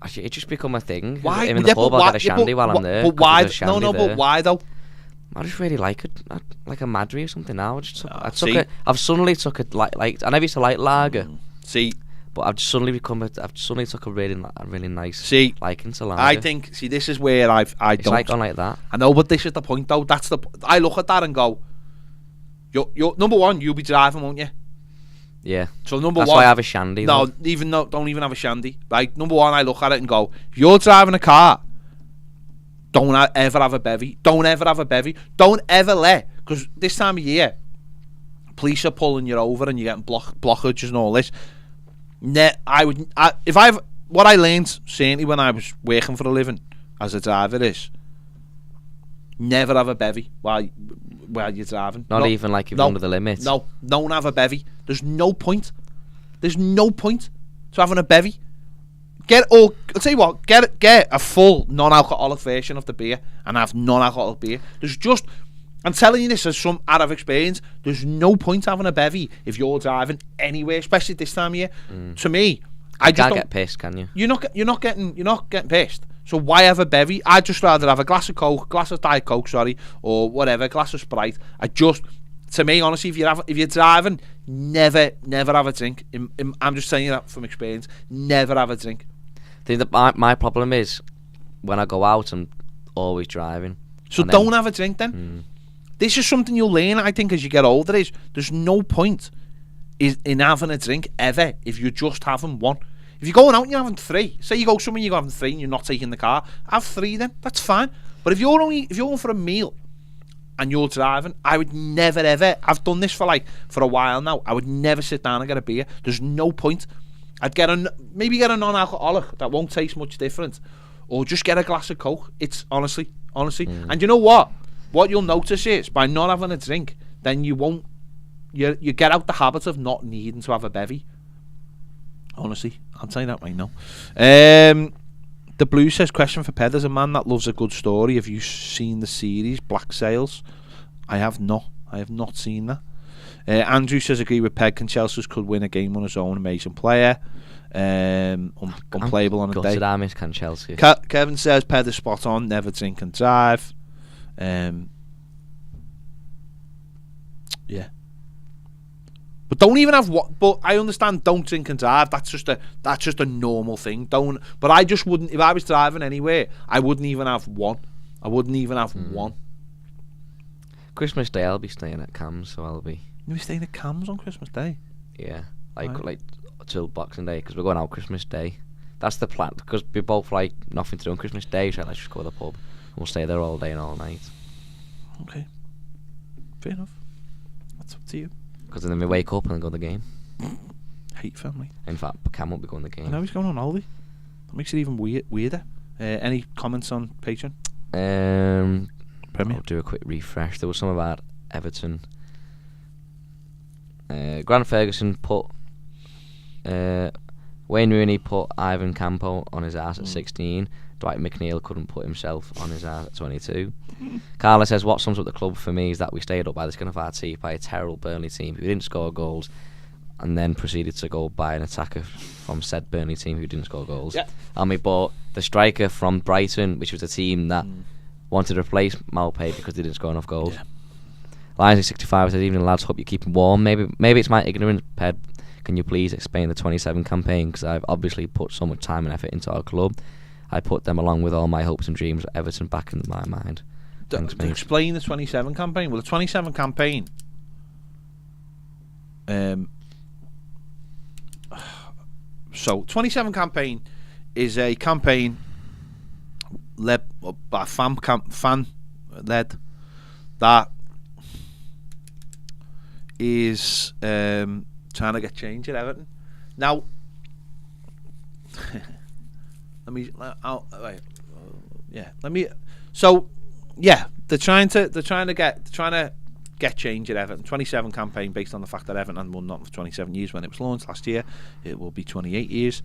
Speaker 2: Actually, it just become a thing.
Speaker 1: Why?
Speaker 2: In the pub, I'll get a shandy while I'm there.
Speaker 1: But why?
Speaker 2: But
Speaker 1: why though?
Speaker 2: I just really like it, like a Madry or something now. I've suddenly took it like I never used to like lager.
Speaker 1: See,
Speaker 2: but I've suddenly took a really nice liking to lager.
Speaker 1: I think this is where I
Speaker 2: it's
Speaker 1: don't
Speaker 2: like on like that.
Speaker 1: I know, but this is the point though. I look at that and go, you're number one. You'll be driving, won't you?
Speaker 2: Yeah.
Speaker 1: So
Speaker 2: That's why I have a shandy.
Speaker 1: No, don't even have a shandy. Right. Number one, I look at it and go, if you're driving a car, don't ever have a bevy. Don't ever have a bevy. Don't ever because this time of year, police are pulling you over and you're getting blockages and all this. What I learned certainly when I was working for a living as a driver is never have a bevy while you're driving.
Speaker 2: Not even like if you're under the limit.
Speaker 1: No, don't have a bevy. There's no point. There's no point to having a bevy. I'll tell you what, get a full non-alcoholic version of the beer and have non-alcoholic beer. I'm telling you this as some out of experience, there's no point having a bevy if you're driving anywhere, especially this time of year. To me, I just
Speaker 2: can't get pissed, can you?
Speaker 1: You're not getting pissed. So why have a bevy? I'd just rather have a glass of Diet Coke, or whatever, glass of Sprite. To me, honestly, if you're driving, never have a drink. I'm just saying that from experience. Never have a drink.
Speaker 2: I think that my problem is when I go out, I'm always driving.
Speaker 1: So don't have a drink then. This is something you'll learn, I think, as you get older. There's no point in having a drink ever if you're just having one. If you're going out and you're having three, say you go somewhere and you're having three and you're not taking the car, have three then. That's fine. But if you're going for a meal and you're driving, I would never ever. I've done this for a while now. I would never sit down and get a beer. There's no point. I'd maybe get a non-alcoholic that won't taste much different, or just get a glass of Coke. It's honestly. And you know what? What you'll notice is by not having a drink, then you won't. You get out the habit of not needing to have a bevy. Honestly, I'll tell you that right now. The Blue says, question for Ped, as a man that loves a good story, have you seen the series Black Sails? I have not seen that. Andrew says, agree with Ped, can Chelsea could win a game on his own, amazing player. Unplayable on a day.
Speaker 2: I miss Can Chelsea.
Speaker 1: Kevin says, Ped is spot on, never drink and drive. Yeah. But don't even have what. But I understand. Don't drink and drive. That's just a normal thing. Don't. But I just wouldn't. If I was driving anywhere, I wouldn't even have one. One.
Speaker 2: Christmas Day, I'll be staying at Cam's, so I'll be.
Speaker 1: You'll be staying at Cam's on Christmas Day.
Speaker 2: Yeah, like till Boxing Day, because we're going out Christmas Day. That's the plan. Because we both like nothing to do on Christmas Day, so let's just go to the pub. And we'll stay there all day and all night.
Speaker 1: Okay. Fair enough. That's up to you.
Speaker 2: Because then we wake up and then go to the game.
Speaker 1: Hate family.
Speaker 2: In fact, Cam won't be going to the game.
Speaker 1: I know he's going on holiday. That makes it even weirder. Any comments on Patreon? Premier?
Speaker 2: I'll do a quick refresh. There was some about Everton. Grant Ferguson put Wayne Rooney put Ivan Campo on his ass at 16. Dwight McNeil couldn't put himself on his ass at 22. Carla says, what sums up the club for me is that we stayed up by the skin of our teeth by a terrible Burnley team who didn't score goals, and then proceeded to go by an attacker from said Burnley team who didn't score goals.
Speaker 1: Yeah.
Speaker 2: And we bought the striker from Brighton, which was a team that wanted to replace Malpay because they didn't score enough goals.
Speaker 1: Yeah.
Speaker 2: Lions 65 says, evening lads, hope you keep him warm. Maybe it's my ignorance, Ped. Can you please explain the 27 campaign? Because I've obviously put so much time and effort into our club. I put them along with all my hopes and dreams of Everton back in my mind. Thanks, mate.
Speaker 1: Explain the 27 campaign. Well, the 27 campaign. So 27 campaign is a campaign led by fan led that is trying to get change at Everton. Now, they're trying to get change at Everton. 27 campaign based on the fact that Everton hadn't won nothing for 27 years when it was launched last year. It will be 28 years,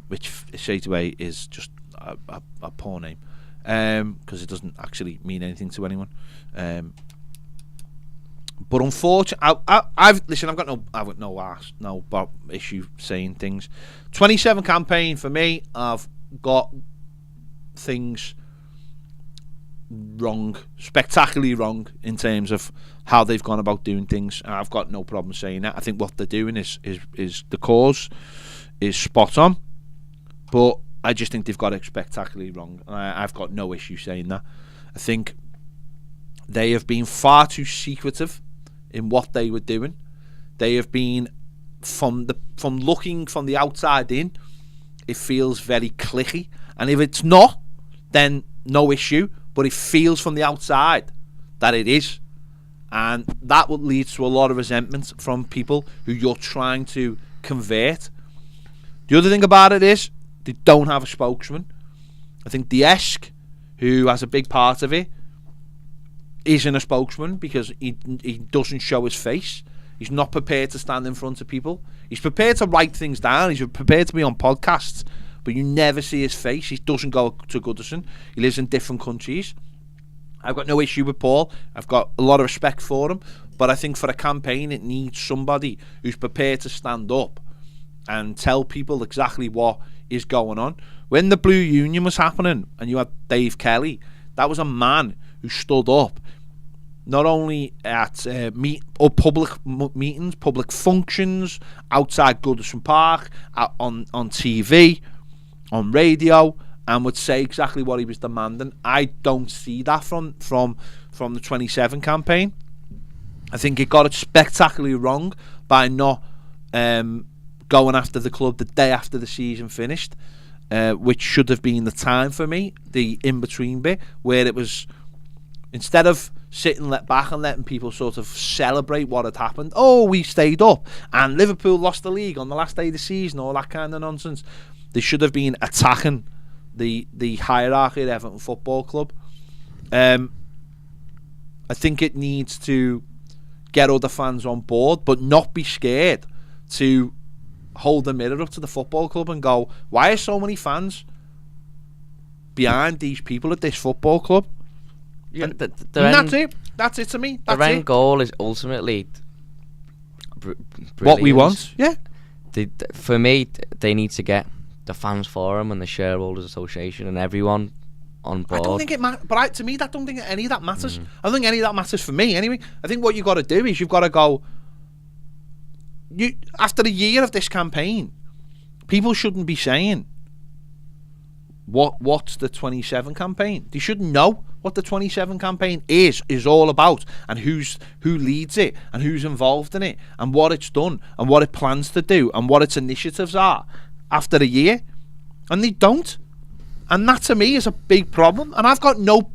Speaker 1: which straight away is just a poor name, because it doesn't actually mean anything to anyone. But unfortunately, I've got no issue saying things. 27 campaign for me, I've got things wrong, spectacularly wrong in terms of how they've gone about doing things. And I've got no problem saying that. I think what they're doing is the cause is spot on, but I just think they've got it spectacularly wrong. And I've got no issue saying that. I think they have been far too secretive in what they were doing. They have been from looking from the outside in, it feels very cliquey, and if it's not, then no issue, but it feels from the outside that it is, and that would lead to a lot of resentment from people who you're trying to convert. The other thing about it is they don't have a spokesman. I think the Esk, who has a big part of it, isn't a spokesman because he doesn't show his face. He's not prepared to stand in front of people. He's prepared to write things down. He's prepared to be on podcasts, but you never see his face. He doesn't go to Goodison. He lives in different countries. I've got no issue with Paul. I've got a lot of respect for him, but I think for a campaign it needs somebody who's prepared to stand up and tell people exactly what is going on. When the Blue Union was happening and you had Dave Kelly, that was a man who stood up not only at public meetings, public functions, outside Goodison Park, on TV, on radio, and would say exactly what he was demanding. I don't see that from the 27 campaign. I think it got it spectacularly wrong by not going after the club the day after the season finished, which should have been the time for me, the in-between bit, where it was, instead of sitting back and letting people sort of celebrate what had happened. Oh, we stayed up and Liverpool lost the league on the last day of the season, all that kind of nonsense. They should have been attacking the hierarchy at Everton Football Club. I think it needs to get other fans on board, but not be scared to hold the mirror up to the football club and go, why are so many fans behind these people at this football club?
Speaker 2: Yeah,
Speaker 1: and that's it. That's it to me. That's
Speaker 2: the end goal is ultimately
Speaker 1: what we want. Yeah.
Speaker 2: For me, they need to get the fans forum and the shareholders association and everyone on board.
Speaker 1: I don't think it matters, but to me, I don't think any of that matters. I don't think any of that matters for me anyway. I think what you got to do is you've got to go. After a year of this campaign, people shouldn't be saying what's the 27 campaign. They should know what the 27 campaign is all about, and who leads it, and who's involved in it, and what it's done, and what it plans to do, and what its initiatives are after a year. And they don't. And that to me is a big problem. And I've got no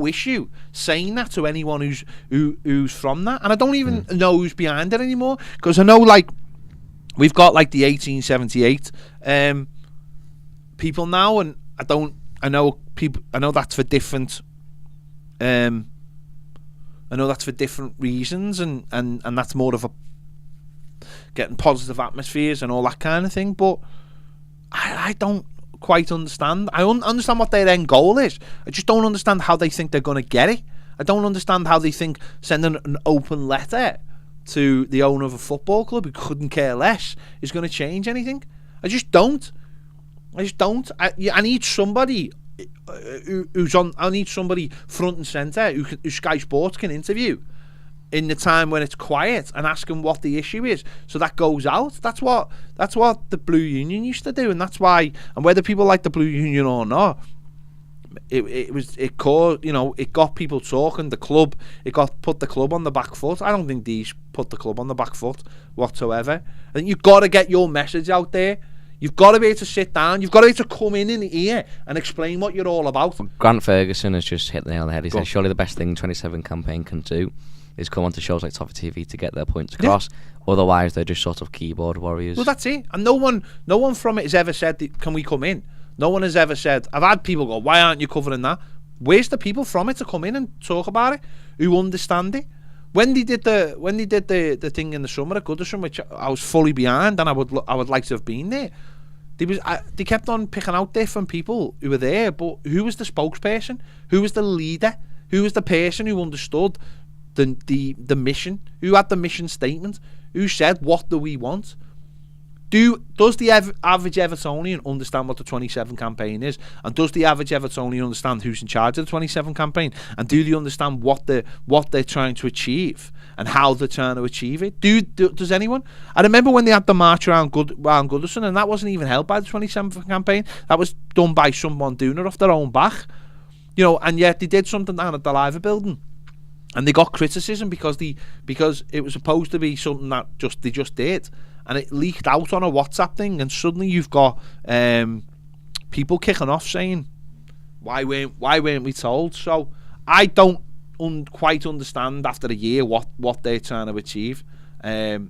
Speaker 1: issue saying that to anyone who's from that. And I don't even know who's behind it anymore, because I know, like, we've got like the 1878 people now, and I know that's for different reasons, and that's more of a getting positive atmospheres and all that kind of thing. But I don't quite understand. I understand what their end goal is. I just don't understand how they think they're going to get it. I don't understand how they think sending an open letter to the owner of a football club who couldn't care less is going to change anything. I just don't. I need somebody I need somebody front and centre who Sky Sports can interview in the time when it's quiet and ask them what the issue is, so that goes out. That's what the Blue Union used to do, and that's why. And whether people like the Blue Union or not, it got people talking. The club, put the club on the back foot. I don't think these put the club on the back foot whatsoever. I think you've got to get your message out there. You've got to be able to sit down. You've got to be able to come in the ear and explain what you're all about.
Speaker 2: Grant Ferguson has just hit the nail on the head. He said, surely the best thing 27 campaign can do is come onto shows like Toffee TV to get their points across. Yeah. Otherwise, they're just sort of keyboard warriors.
Speaker 1: Well, that's it. And no one from it has ever said, can we come in? No one has ever said. I've had people go, why aren't you covering that? Where's the people from it to come in and talk about it, who understand it? When they did the thing in the summer at Goodison, which I was fully behind, and I would like to have been there. They kept on picking out different people who were there, but who was the spokesperson? Who was the leader? Who was the person who understood the mission? Who had the mission statement? Who said, what do we want? Does the average Evertonian understand what the 27 campaign is? And does the average Evertonian understand who's in charge of the 27 campaign? And do they understand what they're trying to achieve and how they're trying to achieve it? Does anyone? I remember when they had the march around Goodison, and that wasn't even held by the 27 campaign. That was done by someone doing it off their own back. And yet they did something down at the Liver building, and they got criticism because it was supposed to be something that they just did. And it leaked out on a WhatsApp thing, and suddenly you've got people kicking off saying, "Why weren't we told?" So I don't quite understand after a year what they're trying to achieve, and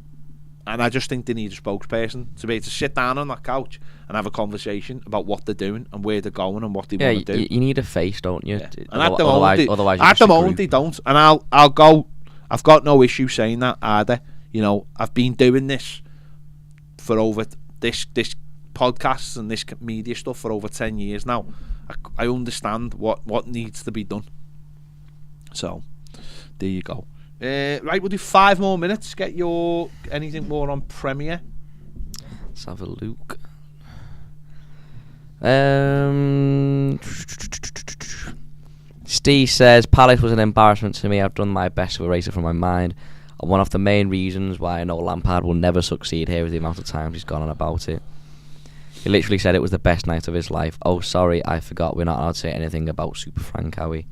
Speaker 1: I just think they need a spokesperson to be able to sit down on that couch and have a conversation about what they're doing and where they're going and what they want to do.
Speaker 2: You need a face, don't you?
Speaker 1: Yeah. And at the moment they don't, and I'll go. I've got no issue saying that either. I've been doing this for over this podcasts and this media stuff for over 10 years now. I understand what needs to be done. So there you go. Right, we'll do 5 more minutes. Get your anything more on Premier.
Speaker 2: Let's have a look. Steve says, Palace was an embarrassment to me. I've done my best to erase it from my mind. And one of the main reasons why I know Lampard will never succeed here is the amount of times he's gone on about it. He literally said it was the best night of his life. Oh, sorry, I forgot. We're not allowed to say anything about Super Frank, are we?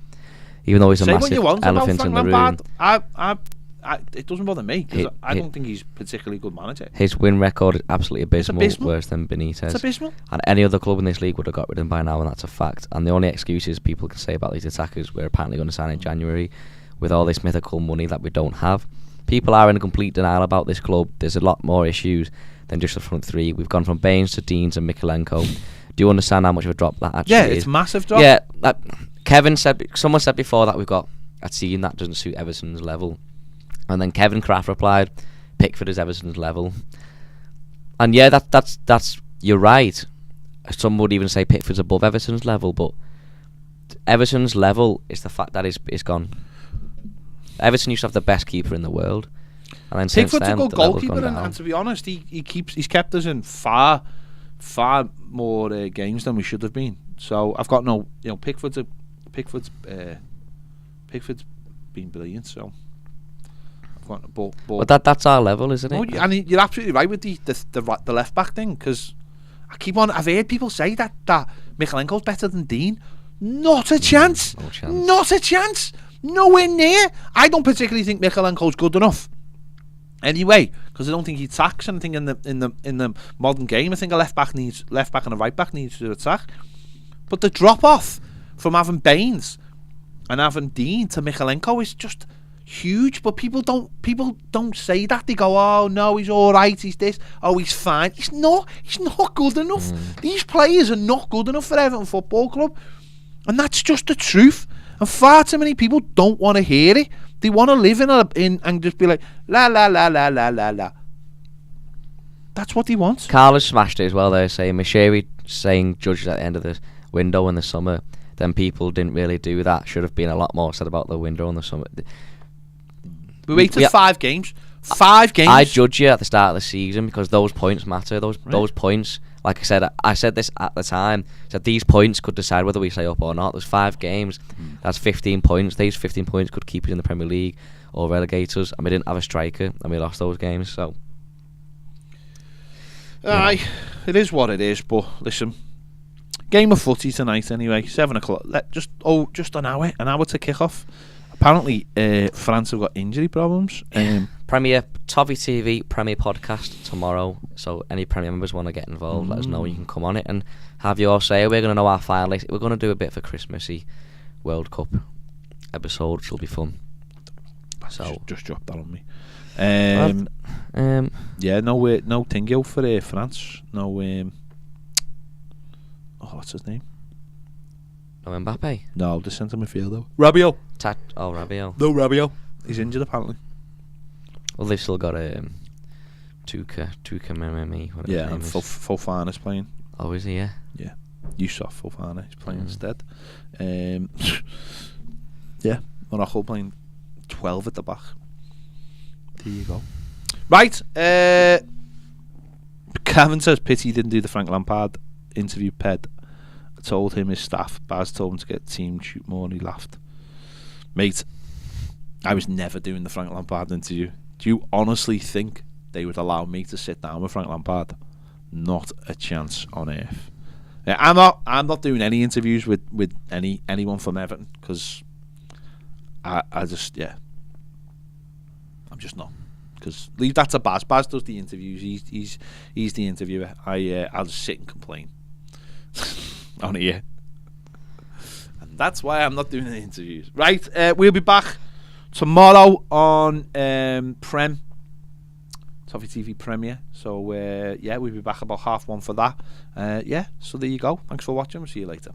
Speaker 2: Even though he's a massive elephant in the room.
Speaker 1: it doesn't bother me because I don't think he's a particularly good manager.
Speaker 2: His win record is absolutely abysmal, worse than Benitez.
Speaker 1: It's abysmal.
Speaker 2: And any other club in this league would have got rid of him by now, and that's a fact. And the only excuses people can say about these attackers, we're apparently going to sign in January with all this mythical money that we don't have. People are in complete denial about this club. There's a lot more issues than just the front three. We've gone from Baines to Deans and Mikalenko. Do you understand how much of a drop that actually is?
Speaker 1: Yeah, it's massive drop.
Speaker 2: Yeah, someone said before that we've got a team that doesn't suit Everton's level. And then Kevin Craft replied, Pickford is Everton's level. And yeah, that's you're right. Some would even say Pickford's above Everton's level, but Everton's level is the fact that it's gone. Everton used to have the best keeper in the world. And then
Speaker 1: Pickford's a good goalkeeper, and to be honest, he's kept us in far more games than we should have been. So I've got no, Pickford's been brilliant. So I've got,
Speaker 2: but that's our level, isn't it?
Speaker 1: And you're absolutely right with the left back thing, because I've heard people say that Mikalenko's better than Dean. Not a chance.
Speaker 2: No chance.
Speaker 1: Not a chance. Nowhere near. I don't particularly think Mikalenko's good enough. Anyway, because I don't think he attacks anything in the modern game. I think a left back and a right back needs to attack. But the drop off from having Baines and having Dean to Mikalenko is just huge. But people don't say that. They go, oh no, he's all right. He's this. Oh, he's fine. He's not good enough. These players are not good enough for Everton Football Club, and that's just the truth. And far too many people don't want to hear it. They want to live in and just be like, la la la la la la la. That's what he wants.
Speaker 2: Carlos smashed it as well there, saying Mashiri saying judges at the end of the window in the summer. Then people didn't really do that. Should have been a lot more said about the window in the summer.
Speaker 1: We waited 5 games. 5 games.
Speaker 2: I judge you at the start of the season because those points matter. Those points, like I said this at the time, said these points could decide whether we stay up or not. There's 5 games. That's 15 points. These 15 points could keep us in the Premier League or relegate us. And we didn't have a striker and we lost those games. So,
Speaker 1: aye, it is what it is. But listen, game of footy tonight anyway. 7 o'clock. Just an hour to kick off. Apparently, France have got injury problems.
Speaker 2: Premier Toffee TV Premier podcast tomorrow. So any Premier members want to get involved, let us know. You can come on it and have your say. We're going to know our finalists. We're going to do a bit of a Christmassy World Cup episode, which will be fun. So
Speaker 1: just drop that on me. Yeah, no Tingo for France. No. What's his name?
Speaker 2: No Mbappe.
Speaker 1: No, the centre midfielder. Rabiot.
Speaker 2: Rabiot.
Speaker 1: No Rabiot. He's injured apparently.
Speaker 2: Well, they've still got Tuka Mememi.
Speaker 1: Yeah, and Fofana's playing.
Speaker 2: Oh, is he? Yeah.
Speaker 1: Yeah, Yusuf Fofana. He's playing instead. Yeah, Morocco playing 12 at the back. There you go. Right. Kevin says pity didn't do the Frank Lampard interview. Ped told him his staff. Baz told him to get the team shoot more, and he laughed. Mate, I was never doing the Frank Lampard interview. Do you honestly think they would allow me to sit down with Frank Lampard? Not a chance on earth. Yeah, I'm not doing any interviews with anyone from Everton because I'm just not. Because leave that to Baz. Baz does the interviews. He's the interviewer. I'll just sit and complain on here. And that's why I'm not doing the interviews. Right, we'll be back tomorrow on Toffee TV Premier. So we'll be back about 1:30 for that. So there you go. Thanks for watching. We'll see you later.